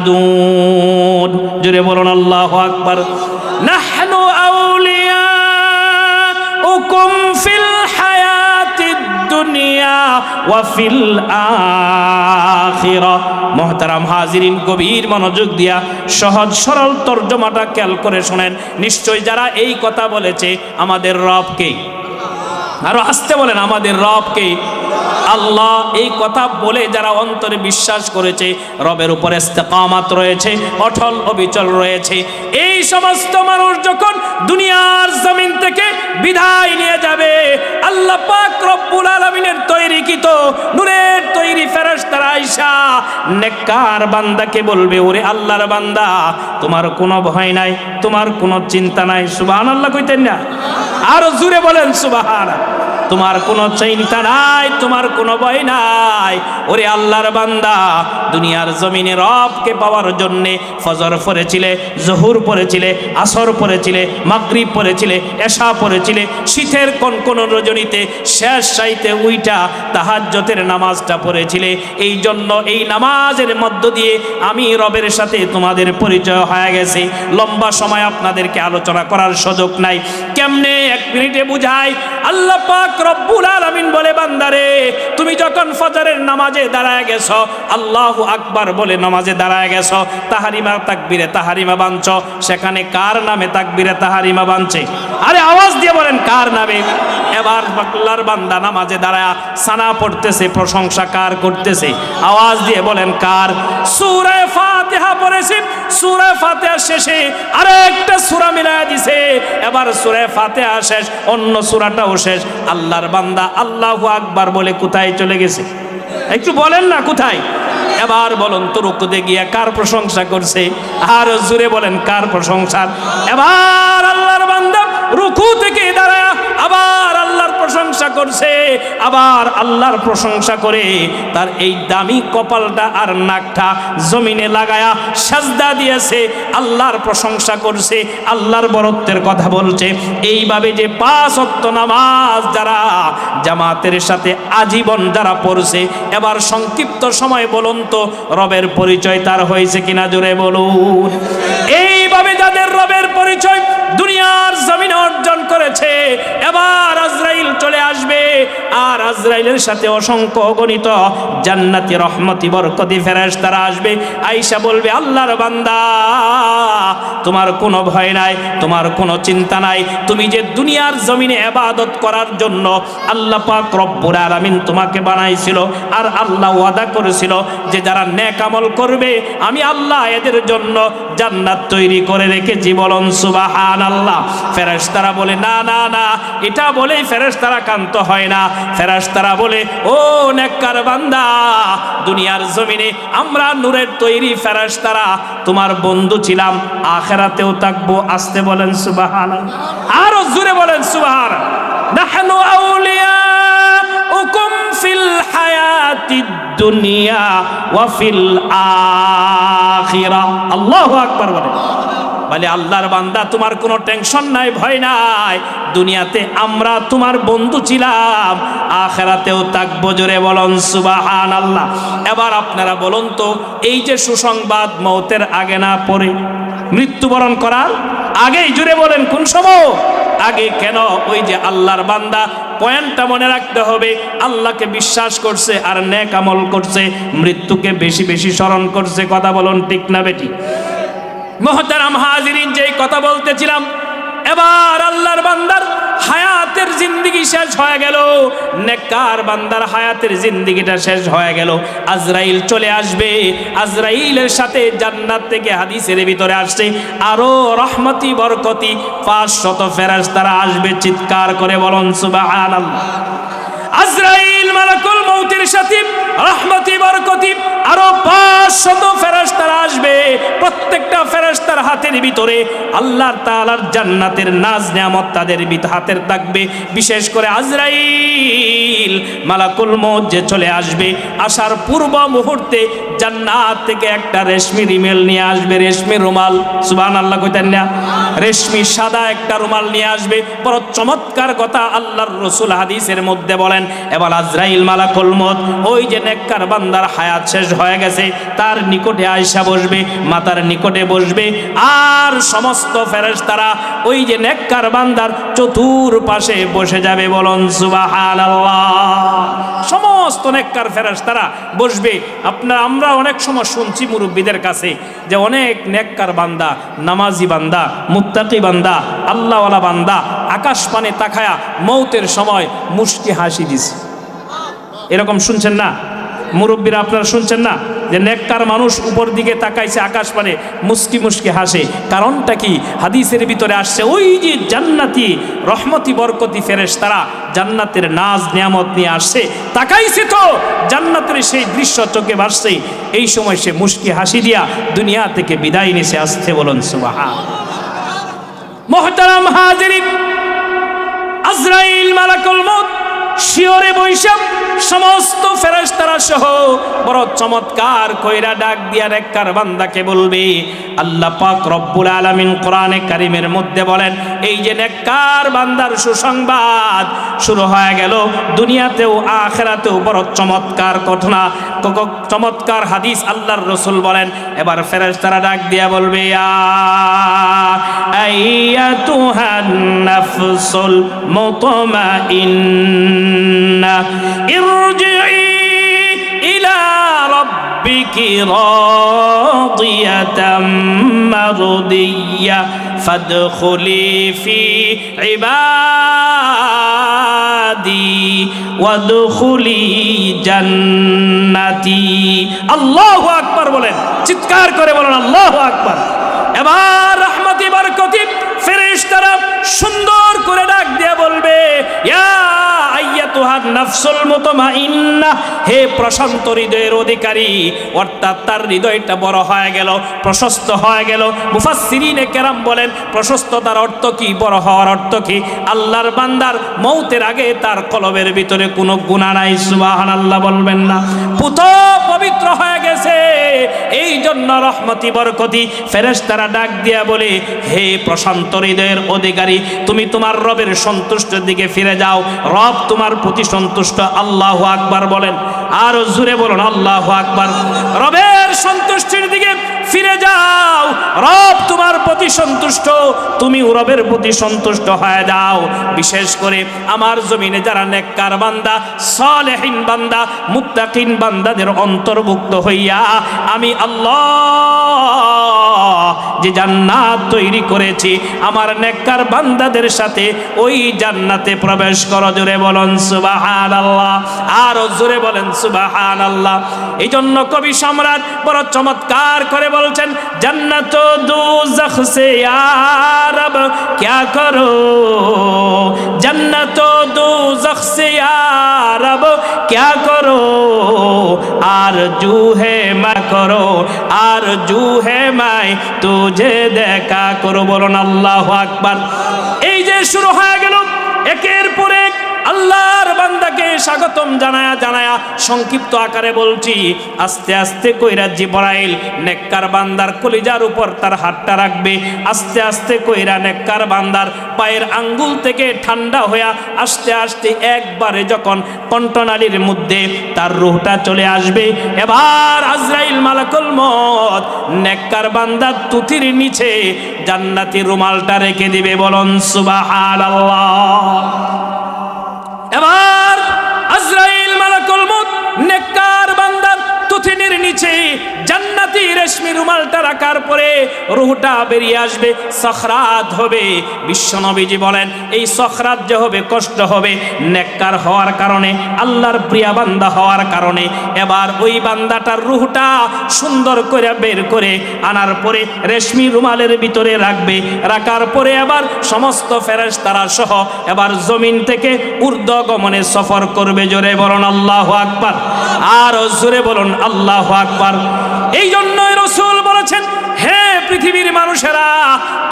توعدون. جري بولون الله أكبر. نحن أولياؤكم في الحياة الدنيا وفي الآخرة. মোহতারাম হাজিরিন, গভীর মনোযোগ দিয়া সহজ সরল তর্জমাটা খেয়াল করে শোনেন। নিশ্চয় যারা এই কথা বলেছে, আমাদের রবকে, আরো আসতে বলেন, আমাদের রবকে, আল্লাহ, এই কথা বলে যারা অন্তরে বিশ্বাস করেছে, রবের উপর ইস্তেকামাত রয়েছে, অটল অবিচল রয়েছে, এই সমস্ত মানুষ যখন দুনিয়ার জমিন থেকে বিদায় নিয়ে যাবে, আল্লাহ পাক রব্বুল আলামিনের তৈরিকৃত নূরের তৈরি ফেরেশতারা আয়েশা নেককার বান্দাকে বলবে, ওরে আল্লাহর বান্দা, তোমার কোনো ভয় নাই, তোমার কোনো চিন্তা নাই। সুবহানাল্লাহ কইতেন না? আরো জোরে বলেন সুবহানাল্লাহ। তোমার কোনো চিন্তা নাই, তোমার কোনো ভয় নাই। ওরে আল্লাহর বান্দা, দুনিয়ার জমিনে রবকে পাওয়ার জন্যে ফজর পড়েছিলে, জোহর পড়েছিলে, আসর পড়েছিলে, মাগরিব পড়েছিলে, এশা পড়েছিলে, শীতের কোন রজনীতে শেষ রাইতে উইটা তাহাজ্জুদের নামাজটা পড়েছিলে। এই জন্য এই নামাজের মধ্য দিয়ে আমি রবের সাথে তোমাদের পরিচয় হয়ে গেছে। লম্বা সময় আপনাদেরকে আলোচনা করার সুযোগ নাই, কেমনে এক মিনিটে বুঝাই। আল্লাহ পাক রব্বুল আলামিন বলে, বান্দারে, তুমি যখন ফজরের নামাজে দাঁড়ায় গেছো, আল্লাহু আকবার বলে নামাজে দাঁড়ায় গেছো, তাহারিমা তাকবীরে তাহারিমা বানছো, সেখানে কার নামে তাকবীরে তাহারিমা বানছে? আরে আওয়াজ দিয়ে বলেন, কার নামে? এবার আল্লাহর বান্দা নামাজে দাঁড়ায় সানা পড়তেছে, প্রশংসা কার করতেছে? আওয়াজ দিয়ে বলেন, কার? সূরা ফাতিহা পড়েছে, সূরা ফাতিহা শেষে আরেকটা সূরা মিলায়া দিছে, এবার সূরা ফাতিহা শেষ, অন্য সূরাটাও শেষ। আল্লাহর বান্দা আল্লাহু আকবার বলে কোথায় চলে গেছে? একটু বলেন না কোথায়? এবার বলুন তো, রুকুতে গিয়া কার প্রশংসা করছে? আর জোরে বলেন, কার প্রশংসা? এবার আল্লাহর বান্দা রুকু থেকে দাঁড়ায় আবার আল্লাহর প্রশংসা করছে, আবার আল্লাহর প্রশংসা করে তার এই দামি কপালটা আর নাকটা জমিনে লাগায়া সাজদা দিয়েছে, আল্লাহর প্রশংসা করছে, আল্লাহর বরত্বের কথা বলছে। এইভাবে যে 5 ওয়াক্ত নামাজ যারা জামাতের সাথে আজীবন যারা পড়ছে, এবার সংক্ষিপ্ত সময় বলুন তো, রবের পরিচয় তার হয়েছে কিনা? জোরে বলুন। এইভাবে যাদের রবের পরিচয় দুনিয়ার জমিনে অর্জন করেছে। এবার আজরাইল চলে আসবে, আর আজরাইলের সাথে অসংখ্য অগণিত জান্নাতি রহমতি বরকতি ফেরেশতারা আসবে। আয়েশা বলবে, আল্লাহর বান্দা, তোমার কোনো ভয় নাই, তোমার কোনো চিন্তা নাই। তুমি যে দুনিয়ার জমিনে ইবাদত করার জন্য আল্লাহ পাক রব্বুল আলামিন তোমাকে বানাইছিল, আর আল্লাহ ওয়াদা করেছিল যে যারা নেক আমল করবে আমি আল্লাহ এদের জন্য জান্নাত তৈরি করে রেখেছি। বলুন সুবহানাল্লাহ। ফেরেশতারা বলে, না না না, এটা বলেই ফেরেশতারা ক্ষান্ত হয় না। ফেরেশতারা বলে, ও নেককার বান্দা, দুনিয়ার জমিনে আমরা নূরের তৈরি ফেরেশতারা তোমার বন্ধু ছিলাম, আখিরাতেও থাকবো। আসতে বলেন সুবহানাল্লাহ, আরো জোরে বলেন সুবহানাল্লাহ। নাহনু আউলিয়াউকুম ফিল হায়াতিদ দুনিয়া ওয়া ফিল আখিরা। আল্লাহু আকবার বলেন। বলে, আল্লাহর বান্দা, তোমার কোনো টেনশন নাই, ভয় নাই। দুনিয়াতে আমরা তোমার বন্ধু ছিলাম, আখিরাতেও থাকবো। জোরে বলুন সুবহানাল্লাহ। এবার আপনারা বলুন তো, এই যে সুসংবাদ মওতের আগে না পরে, মৃত্যুবরণ করার আগেই, জোরে বলেন কোন সময় আগে? কেন? ওই যে আল্লাহর বান্দা, পয়েন্টটা মনে রাখতে হবে, আল্লাহকে বিশ্বাস করছে আর নেক আমল করছে, মৃত্যুকে বেশি বেশি স্মরণ করছে। কথা বলুন ঠিক না বেটি? মুহতারাম হাজিরিন, যেই কথা বলতেছিলাম, এবার আল্লাহর বান্দার হায়াতের জিন্দেগি শেষ হয়ে গেল, নেককার বান্দার হায়াতের জিন্দেগিটা শেষ হয়ে গেল। আজরাইল চলে আসবে, আজরাইলের সাথে জান্নাত থেকে হাদিসের ভিতরে আসছে আরো রহমতি বরকতি 500 ফেরেশতারা আসবে। চিৎকার করে বলুন সুবহানাল্লাহ। আজরাইল মালাকুল মউতের সাথে রহমতি বরকতি আরো 500 ফেরেশতারা আসবে। প্রত্যেকটা ফেরেশতার হাতের ভিতরে আল্লাহর তাআলার জান্নাতের নাজ নিয়ামত তাদের হাতের থাকবে। বিশেষ করে আজরাইল মালাকুল মউত যে চলে আসবে, আসার পূর্ব মুহূর্তে জান্নাত থেকে একটা রেশমি রিমেল নিয়ে আসবে, রেশমি রুমাল। সুবহানাল্লাহ কইতেন না? রেশমি সাদা একটা রুমাল নিয়ে আসবে। বড় চমৎকার কথা আল্লাহর রাসূল হাদিসের মধ্যে বলেন। এবার আজরাইল মালাকুল মউত ওই যে নেককার বান্দার হায়াত শেষ হয়ে গেছে, তার নিকটে আয়েশা বসবে, মাতার নিকটে বসবে, আর সমস্ত ফেরেশতারা ওই যে নেককার বান্দার চতুর্পাশে বসে যাবে। বলুন সুবহানাল্লাহ। সমস্ত নেককার ফেরেশতারা বসবে। আমরা অনেক সময় শুনছি মুরব্বীদের কাছে যে অনেক নেককার বান্দা, নামাজি বান্দা, মুত্তাকি বান্দা, আল্লাহওয়ালা বান্দা আকাশ পানে তাকায়া মৌতের সময় মুস্কি হাসি দিছে। এরকম শুনছেন না মুরব্বীরা? আপনারা শুনছেন না যে নেককার মানুষ উপর দিকে তাকাইছে, আকাশ পানে মুস্কি মুস্কি হাসে? কারণটা কি? হাদিসের ভিতরে আসছে, ওই যে জান্নাতি রহমতি বরকতি ফেরেশতারা জান্নাতের নাজ নিয়ামত নিয়ে আসছে, তাকাইছে তো জান্নাতের সেই দৃশ্য চোখে ভাসছে। এই সময় সে মুস্কি হাসি দিয়া দুনিয়া থেকে বিদায় নিছে। আসতে বলুন সুবহানাল্লাহ। মুহতারাম হাজিরিন, আজরাইল মালাকুল মউত শিয়রে বৈশাখ সমস্ত ফেরেশতারা সহ বড় চমৎকার কইরা ডাক দিয়া নেককার বান্দাকে বলবে। আল্লাহ পাক রব্বুল আলামিন কোরআনে কারীমের মধ্যে বলেন, এই যে নেককার বান্দার সুসংবাদ শুরু হয়ে গেল, দুনিয়াতেও আখিরাতেও বড় চমৎকার ঘটনা, চমৎকার হাদিস আল্লাহর রাসূল বলেন। এবার ফেরেশতারা ডাক দিয়া বলবে, আইয়াতুহান নাফসুল মুতমাইন্না ইরজিই ইলা রাব্বিকি রাদিয়াতাম মারদিয়া ফাদখুলি ফি ইবাদি ওয়াদখুলি জান্নাতি। আল্লাহু আকবার বলেন, চিৎকার করে বলেন আল্লাহু আকবার। এবার রহমতি বরকতি ফেরেশতারা সুন্দর করে ডাক দিয়ে বলবে, ইয়া আইয়াতুহান নাফসুল মুতমাইন্নাহ, হে প্রশান্ত হৃদয়ের অধিকারী। অর্থাৎ তার হৃদয়টা বড় হয়ে গেল, প্রশস্ত হয়ে গেল। মুফাসসিরিনে কেরাম বলেন, প্রশস্ততার অর্থ কি, বড় হওয়ার অর্থ কি? আল্লাহর বান্দার মৌতের আগে তার কলবের ভিতরে কোনো গুনাহ নাই। সুবহানাল্লাহ বলবেন না? পুত পবিত্র হয়ে গেছে। এই জন্য রহমতি বরকতি ফেরেশতারা ডাক দিয়া বলে, হে প্রশান্ত হৃদয়ের অধিকারী, তুমি তোমার রবের সন্তুষ্টির দিকে ফিরে যাও। রব তোমার প্রতি সন্তুষ্ট। আল্লাহু আকবার বলেন, আর জোরে বলুন আল্লাহু আকবার। রবের সন্তুষ্টির দিকে ফিরে যাও, রব তোমার প্রতি প্রতি সন্তুষ্ট, তুমি রবের প্রতি সন্তুষ্ট হয়ে যাও। বিশেষ করে আমার জমিনে যারা নেককার বান্দা, সালেহিন বান্দা, মুত্তাকিন বান্দাদের অন্তর্ভুক্ত হইয়া আমি আল্লাহ যে জান্নাত তৈরি করেছি, আমার নেককার বান্দাদের সাথে ওই জান্নাতে প্রবেশ করো। জোরে বলেন সুবহানাল্লাহ, আর জোরে বলেন সুবহানাল্লাহ। এই জন্য কবি সম্রাট বড় চমৎকার করে বলছেন, জান্নাত দোজখ সে ইয়া রব क्या करो, जन्नत दोज़ख से या रब क्या करो, आरज़ू है मैं करो, आरज़ू है मैं तुझे देखा करो। বলুন আল্লাহু আকবার। এই যে শুরু হয়ে গেল একের পর এক আল্লাহর বান্দাকে স্বাগতম জানায়া জানায়া সংক্ষিপ্ত আকারে বলছি, আস্তে আস্তে কইরা জিবরাইল নেককার বান্দার কলিজার উপর তার হাতটা রাখবে। আস্তে আস্তে কইরা নেককার বান্দার পায়ের আঙ্গুল থেকে ঠান্ডা হইয়া আস্তে আস্তে একবারে যখন কণ্ঠনালীর মধ্যে তার রূহটা চলে আসবে, এবার আজরাইল মালাকুল মউত নেককার বান্দার তুতির নিচে জান্নাতি রুমালটা রেখে দিবে। বলুন সুবহানাল্লাহ। এবার আজরাইল মালাকুল মউত নেককার বান্দার তুথিনির নিচে জান্নাতি রেশমি রুমালটা রাখার পরে রূহটা বেরিয়ে আসবে, সখরাত হবে। বিশ্বনবীজি বলেন এই সখরাত যে হবে, কষ্ট হবে নেককার হওয়ার কারণে, আল্লাহর প্রিয় বান্দা হওয়ার কারণে। এবার ওই বান্দাটার রূহটা সুন্দর করে বের করে আনার পরে রেশমি রুমালের ভিতরে রাখবে। রাখার পরে আবার সমস্ত ফেরেশতারা সহ এবার জমিন থেকে ঊর্ধ্বগমনে সফর করবে। জোরে বলুন আল্লাহু আকবার, আর জোরে বলুন আল্লাহু আকবার। এই জন্যই রাসূল বলেছেন, হে পৃথিবীর মানুষেরা,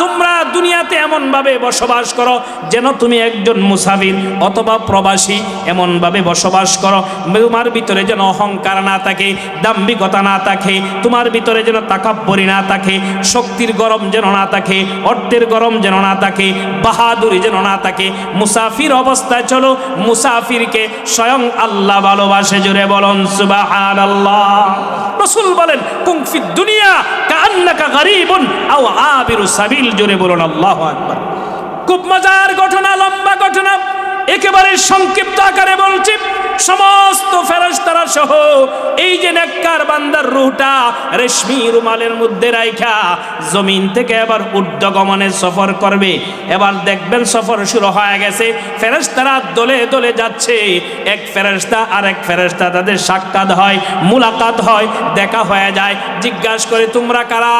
তোমরা দুনিয়াতে এমন ভাবে বসবাস করো যেন তুমি একজন মুসাফির অথবা প্রবাসী, এমন ভাবে বসবাস করো তোমার ভিতরে যেন অহংকার না থাকে, দাম্ভিকতা না থাকে, তোমার ভিতরে যেন তাকাব্বুরি না থাকে, শক্তির গরম যেন না থাকে, অর্থের গরম যেন না থাকে, বাহাদুরি যেন না থাকে। মুসাফির অবস্থায় চলো, মুসাফিরকে স্বয়ং আল্লাহ ভালোবাসে। জোরে বলুন সুবহানাল্লাহ। রাসূল বলেন, কুন ফিদ দুনিয়া কাআন্নাকা গরীবুন আও আবিরু সাবিল। জোরে বলুন আল্লাহু আকবার। খুব মজার ঘটনা, লম্বা ঘটনা, একেবারে সংক্ষিপ্ত আকারে বলছি। সমস্ত ফেরেশতারা সহ এই যে নেককার বান্দার রূহটা রেশমি রুমালের মধ্যে রাইখা জমিন থেকে এবার ঊর্ধ্বগমনে সফর করবে। এবার দেখবেন সফর শুরু হয়ে গেছে, ফেরেশতারা দলে দলে যাচ্ছে। এক ফেরেশতা আর এক ফেরেশতা তাদের সাক্ষাৎ হয়, মুলাকাত হয়, দেখা হয়ে যায়। জিজ্ঞাসা করে, তোমরা কারা,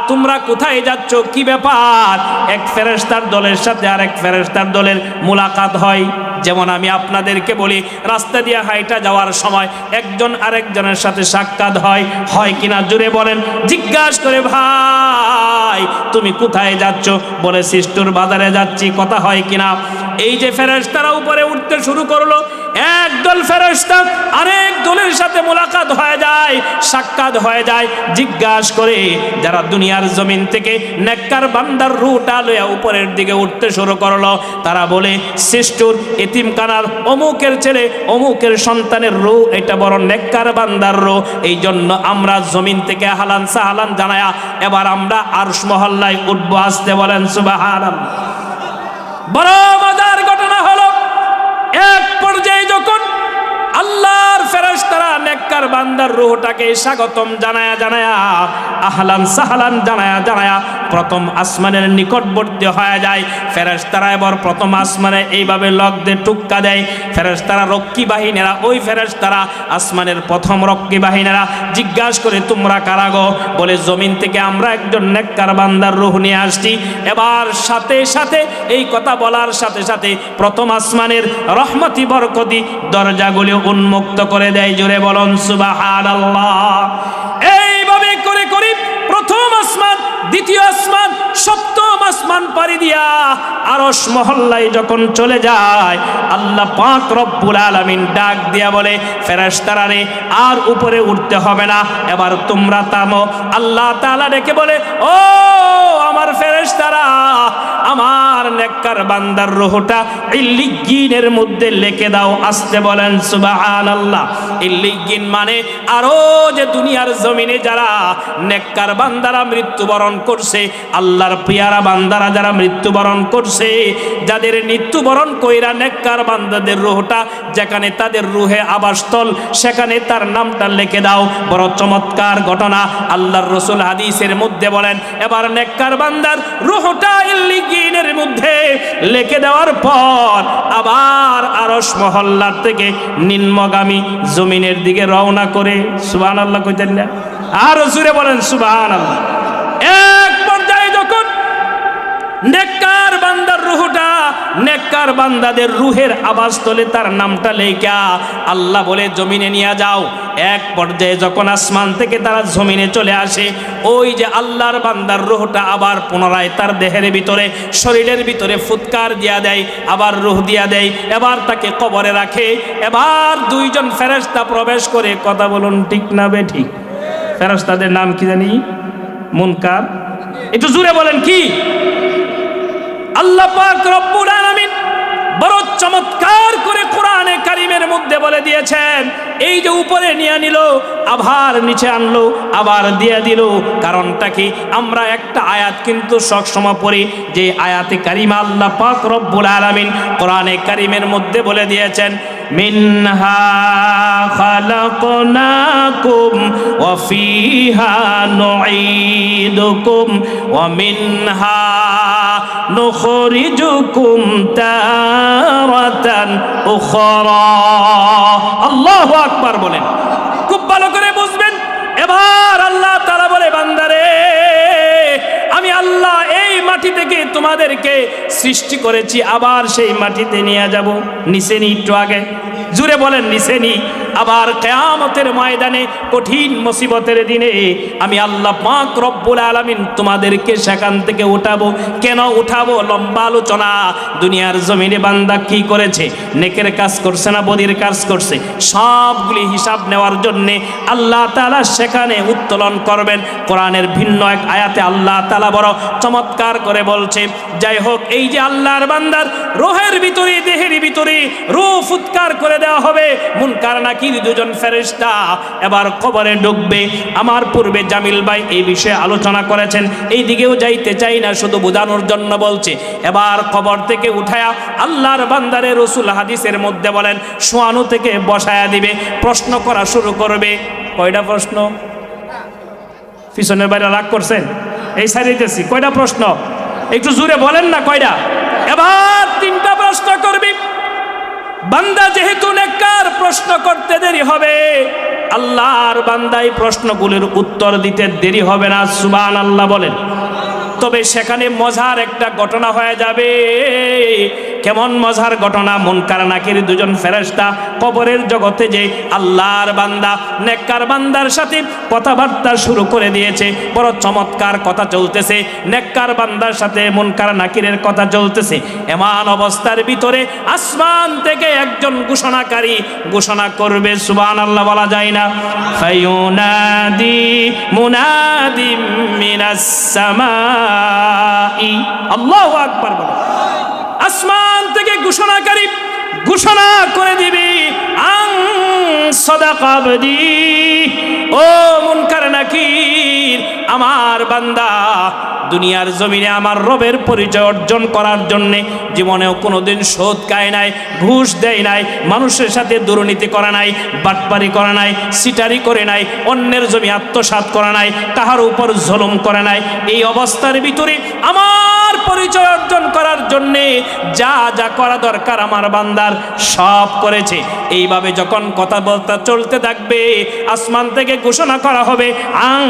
তোমরা কোথায় যাচ্ছ, কি ব্যাপার? এক ফেরেশতার দলের সাথে আর এক ফেরেশতার দলের মুলাকাত হয়। যেমন আমি আপনাদেরকে বলি, রাস্তা দিয়ে হাইটা যাওয়ার সময় একজন আরেকজনের সাথে সাক্ষাৎ হয়, হয় কিনা জোরে বলেন। জিজ্ঞাসা করে, ভাই তুমি কোথায় যাচ্ছ? বলে সিস্টুর বাজারে যাচ্ছি। কথা হয় কিনা? এই যে ফেরেশতারা উপরে উঠতে শুরু করলো, একদল ফেরেশতা আরেক দলের সাথে মুলাকাত হয়ে যায়, সাক্ষাৎ হয়ে যায়। জিজ্ঞাসা করে, যারা দুনিয়ার জমিন থেকে নেককার বান্দার রূহটা লইয়া উপরের দিকে উঠতে শুরু করলো, তারা বলে, সিস্টুর এতিমখানার অমুকের ছেলে, অমুকের সন্তানের রূহ, এটা বড় নেককার বান্দার রূহ। এই জন্য আমরা জমিন থেকে হালান সাহালান জানায়া এবার আমরা আরশ মহল্লায় উঠবো। আসতে বলেন সুবহানাল্লাহ। বড় মজার ঘটনা হলো, এক পর্যায়ে যখন আল্লাহর ফেরেশতারা নেককার বান্দার রূহটাকে স্বাগতম জানায়া জানায়া, আহলান সাহলান জানায়া জানায়া প্রথম আসমানের নিকটবর্তী হয়ে যায়, ফেরেশতারা এবার প্রথম আসমানে এইভাবে লক দিয়ে টুক্কা দেয়। ফেরেশতারা রক্ষী বাহিনীরা, ওই ফেরেশতারা আসমানের প্রথম রক্ষী বাহিনীরা জিজ্ঞাসা করে, তোমরা কারা গো? বলে, জমিন থেকে আমরা একজন নেককার বান্দার রূহ নিয়ে আসছি। এবার সাথে সাথে এই কথা বলার সাথে সাথে প্রথম আসমানের রহমতি বরকতি দরজাগুলি উন্মুক্ত করে দেয়। জোরে বলুন সুবহানাল্লাহ। এইভাবে করে করে প্রথম আসমান, দ্বিতীয় আসমান, সপ্তম আসমান পাড়ি দিয়া আরশ মহল্লায় যখন চলে যায়, আল্লাহ পাক রব্বুল আলামিন ডাক দিয়া বলে, ফেরেশতারা রে, আর উপরে উঠতে হবে না, এবার তোমরা থামো। আল্লাহ তাআলা ডেকে বলে, ও আমার ফেরেশতারা, আমার নেককার বান্দার রূহটা ইল্লিয়িনের মধ্যে লিখে দাও। আসতে বলেন সুবহানাল্লাহ। ইল্লিয়িন মানে আরো যে দুনিয়ার জমিনে যারা নেককার বান্দারা মৃত্যুবরণ করছে, আল্লাহর পেয়ারা বান্দারা যারা মৃত্যুবরণ করছে, যাদের মৃত্যুবরণ কইরা নেককার বান্দাদের রূহটা যেখানে তাদের রূহে আবাসস্থল সেখানে তার নামটা লিখে দাও। বড় চমৎকার ঘটনা আল্লাহর রাসূল হাদিসের মধ্যে বলেন। এবার নেককার বান্দার রূহটা ইল্লিয়িনের মধ্যে লিখে দেওয়ার পর আবার আরশ মহল্লার থেকে নিম্নগামী জমিনের দিকে রওনা করে, সুবহানাল্লাহ কইতেন না? আর জোরে বলেন সুবহানাল্লাহ। এক পর্যায়ে যখন নেককার বান্দার রূহটা নেককার বান্দাদের রূহের আবাসস্থলে তার নামটা লেখা আল্লাহ বলে জমিনে নিয়ে যাও। এক পর্যায়ে যখন আসমান থেকে তারা জমিনে চলে আসে, ওই যে আল্লাহর বান্দার রূহটা আবার পুনরায় তার দেহের ভিতরে শরীরের ভিতরে ফুৎকার দিয়া দেয়, আবার রূহ দিয়া দেয়, এবার তাকে কবরে রাখে। এবার দুইজন ফেরেশতা প্রবেশ করে, কথা বলুন ঠিক না বে ঠিক? ফেরেশতাদের নাম কি জানি? মুনকার। একটু জোরে বলেন কি? আল্লাহ পাক রব্বুল আলামিন বড় চমৎকার করে কোরআনে কারীমের মধ্যে বলে দিয়েছেন, এই যে উপরে নিয়ে নিল আবার নিচে আনলো আবার দিয়ে দিল। কারণটা কি? আমরা একটা আয়াত কিন্তু সবসময় পড়ি, যে আয়াতে কারিমা আল্লাহ পাক রব্বুল আলামিন কোরআনে কারীমের মধ্যে বলে দিয়েছেন, মিনহা খালাকনাকুম ওয়া ফিহা নুঈদুকুম ওয়া মিনহা নুখরিজুকুম তারাতান উখরা। আল্লাহু আকবার বলেন। খুব ভালো করে বুঝবেন। এবার আল্লাহ তাআলা বলে, বান্দারে আমি আল্লাহ এই মাটি থেকে তোমাদেরকে সৃষ্টি করেছি, আবার সেই মাটিতে নিয়ে যাব। নিচে নি একটু আগে জুড়ে বলেন, নিচে নি। আবার কিয়ামতের ময়দানে কঠিন মুসিবতের দিনে আমি আল্লাহ পাক রব্বুল আলামিন তোমাদেরকে সেখান থেকে উঠাবো। কেন উঠাবো? লম্বা আলোচনা। দুনিয়ার জমিনে বান্দা কি করেছে, নেকের কাজ করছে না বদির কাজ করছে, সবগুলি হিসাব নেওয়ার জন্যে আল্লাহ তাআলা সেখানে উত্তোলন করবেন। কোরআনের ভিন্ন এক আয়াতে আল্লাহ তাআলা বড় চমৎকার করে বলছে। যাই হোক, এই যে আল্লাহর বান্দার রূহের ভিতরে দেহের ভিতরে রূহ ফুৎকার করে দেওয়া হবে। মুনকার নাকির দুজন ফেরেশতা এবার কবরে ঢুকবে। আমার পূর্বে জামিল ভাই এই বিষয়ে আলোচনা করেছেন, এই দিকেও যাইতে চাই না, শুধু বোঝানোর জন্য বলছে। এবার কবর থেকে উঠায়া আল্লাহর বান্দারে রাসূল হাদিসের মধ্যে বলেন শোয়ানো থেকে বসায়া দিবে, প্রশ্ন করা শুরু করবে। কয়টা প্রশ্ন? পিছনের বাইরে রাগ করছেন? এই সাইডেছি কয়টা প্রশ্ন? একটু জোরে বলেন না কয়টা? এবার তিনটা প্রশ্ন করবি। বান্দা যেহেতু নেককার, প্রশ্ন করতে দেরি হবে। আল্লাহর বান্দাই প্রশ্নগুলোর উত্তর দিতে দেরি হবে না। সুবহানাল্লাহ বলেন। তবে সেখানে মজার একটা ঘটনা হয়ে যাবে। কেমন মজার ঘটনা? মুনকার নাকির দুজন ফেরেশতা কবরের জগতে যে আল্লাহর বান্দা নেককার বান্দার সাথে কথাবার্তা শুরু করে দিয়েছে। বড় চমৎকার কথা চলতেছে, নেককার বান্দার সাথে মুনকার নাকিরের কথা চলতেছে। এমন অবস্থার ভিতরে আসমান থেকে একজন ঘোষণাকারী ঘোষণা করবে, সুবহানাল্লাহ বলা যায় না, ফায়ুনাদি মুনাদিম মিনাস সামাই। আল্লাহু আকবার বলে। আসমান থেকে ঘোষণাকারী ঘোষণা করে দিবি, আং সাদাকা আবদি। ও মুনকার নাকির, আমার বান্দা দুনিয়ার জমিনে আমার রবের পরিচয় অর্জন করার জন্যে জীবনেও কোনোদিন সুদ খায় নাই, ঘুষ দেয় নাই, মানুষের সাথে দুর্নীতি করে নাই, বাটপারি করে নাই, সিটারি করে নাই, অন্যের জমি আত্মসাৎ করে নাই, কাহার উপর জুলুম করে নাই। এই অবস্থার ভিতরে আমার পরিচয় অর্জন করার জন্যে যা যা করা দরকার আমার বান্দার সব করেছে। এইভাবে যখন কথা বলতে চলতে থাকবে, আসমান থেকে ঘোষণা করা হবে, আং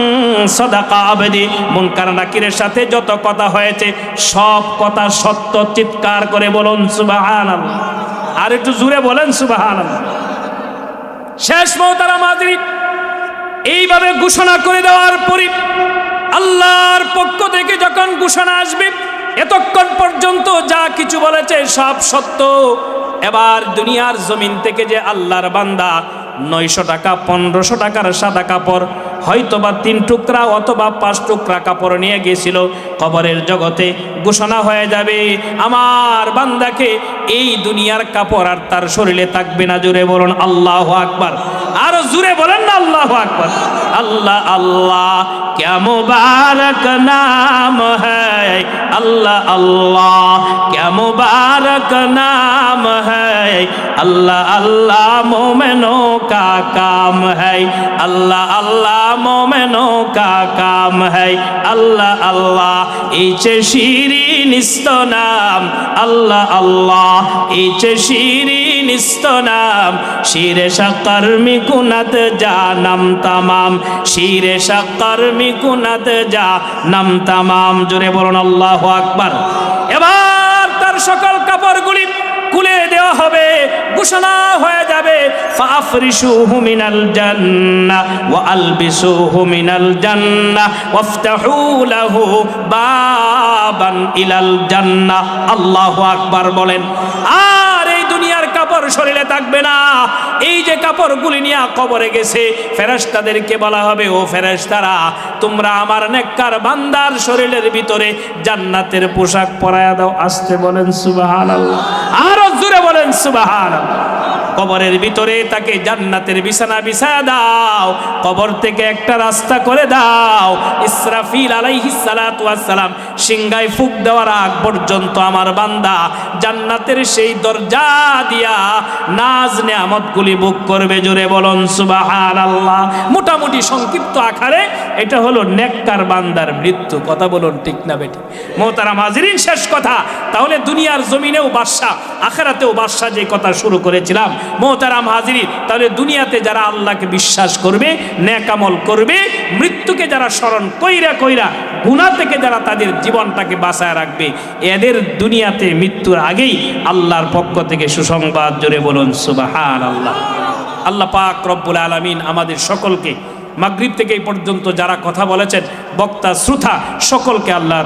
সাদাকা আবদি। মুনকার নাকিরের সাথে যত কথা হয়েছে সব কথা সত্য। চিৎকার করে বলুন সুবহানাল্লাহ। আর একটু জোরে বলেন সুবহানাল্লাহ। শেষ মুহতারাম হাজিরিন, এইভাবে ঘোষণা করে দেওয়ার পরে আল্লাহর পক্ষ থেকে যখন ঘোষণা আসবে, এতক্ষণ পর্যন্ত যা কিছু বলেছে সব সত্য। এবার দুনিয়ার জমিন থেকে যে আল্লাহর বান্দা 900 টাকা 1500 টাকার সাদা কাপড়, হয়তোবা 3 টুকরা অথবা 5 টুকরা কাপড় নিয়ে গিয়েছিল। কবরের জগতে ঘোষণা হয়ে যাবে, আমার বান্দাকে এই দুনিয়ার কাপড় আর তার শরীরে থাকবে না। জোরে বলুন আল্লাহু আকবার, আরো জোরে বলেন না আল্লাহু আকবার। আল্লাহ আল্লাহ क्या मुबारक नाम है, अल्लाह अल्लाह क्या मुबारक नाम है, अल्लाह अल्लाह मोमिनों का काम है, अल्लाह अल्लाह मोमिनों का काम है, अल्लाह अल्लाह इचे शिरीन नाम, अल्लाह अल्लाह इचे शिरीन नाम, शीरे शक्कर मिकुनत जानम तमाम, शीरे शक्कर মিকুনাত যা নাম তামাম। জোরে বলুন আল্লাহু আকবার। এবার তার সকল কাপড়গুলি খুলে দেওয়া হবে, ঘোষণা হয়ে যাবে, ফাফরিশুহু মিনাল জান্নাহ ওয়া আলবিসুহু মিনাল জান্নাহ ওয়াফতাহু লাহু বাবান ইলাল জান্নাহ। আল্লাহু আকবার বলেন। আর এই দুনিয়ার কাপড় শরীরে থাকবে না। এই যে কাপড়গুলি নিয়ে কবরে গেছে, ফেরেশতাদেরকে বলা হবে, ও ফেরেশতারা, তোমরা আমার নেককার বান্দার শরীরের ভিতরে জান্নাতের পোশাক পরায়া দাও। আসতে বলেন সুবহানাল্লাহ, আরো জোরে বলেন সুবহানাল্লাহ। কবরের ভিতরে তাকে জান্নাতের বিছানা বিছায়া দাও, কবর থেকে একটা রাস্তা করে দাও। ইসরাফিল আলাইহিস সালাতু ওয়াস সালাম সিংহায় ফুঁক দেওয়ার আগ পর্যন্ত আমার বান্দা জান্নাতের সেই দরজা দিয়া নাজ নেয়ামতগুলি ভোগ করবে। জোরে বলুন সুবহানাল্লাহ। মোটামুটি সংক্ষিপ্ত আকারে এটা হলো নেককার বান্দার মৃত্যু। কথা বলুন ঠিক না বেটি? মোহতারাম হাজিরিন, শেষ কথা, তাহলে দুনিয়ার জমিনেও বাদশা, আখিরাতেও বাদশা, যে কথা শুরু করেছিলাম মোহতারাম হাজিরিন, তাহলে দুনিয়াতে যারা আল্লাহকে বিশ্বাস করবে, নেক আমল করবে, মৃত্যুকে যারা স্মরণ কইরা কইরা গুনাহ থেকে যারা তাদের জীবনটাকে বাঁচায় রাখবে, এদের দুনিয়াতে মৃত্যুর আগেই আল্লাহর পক্ষ থেকে সুসংবাদ। জোরে বলুন সুবহানাল্লাহ। আল্লাহ পাক রব্বুল আলামিন আমাদের সকলকে মাগরিব থেকে এই পর্যন্ত যারা কথা বলেছেন, বক্তা শ্রোতা সকলকে আল্লাহ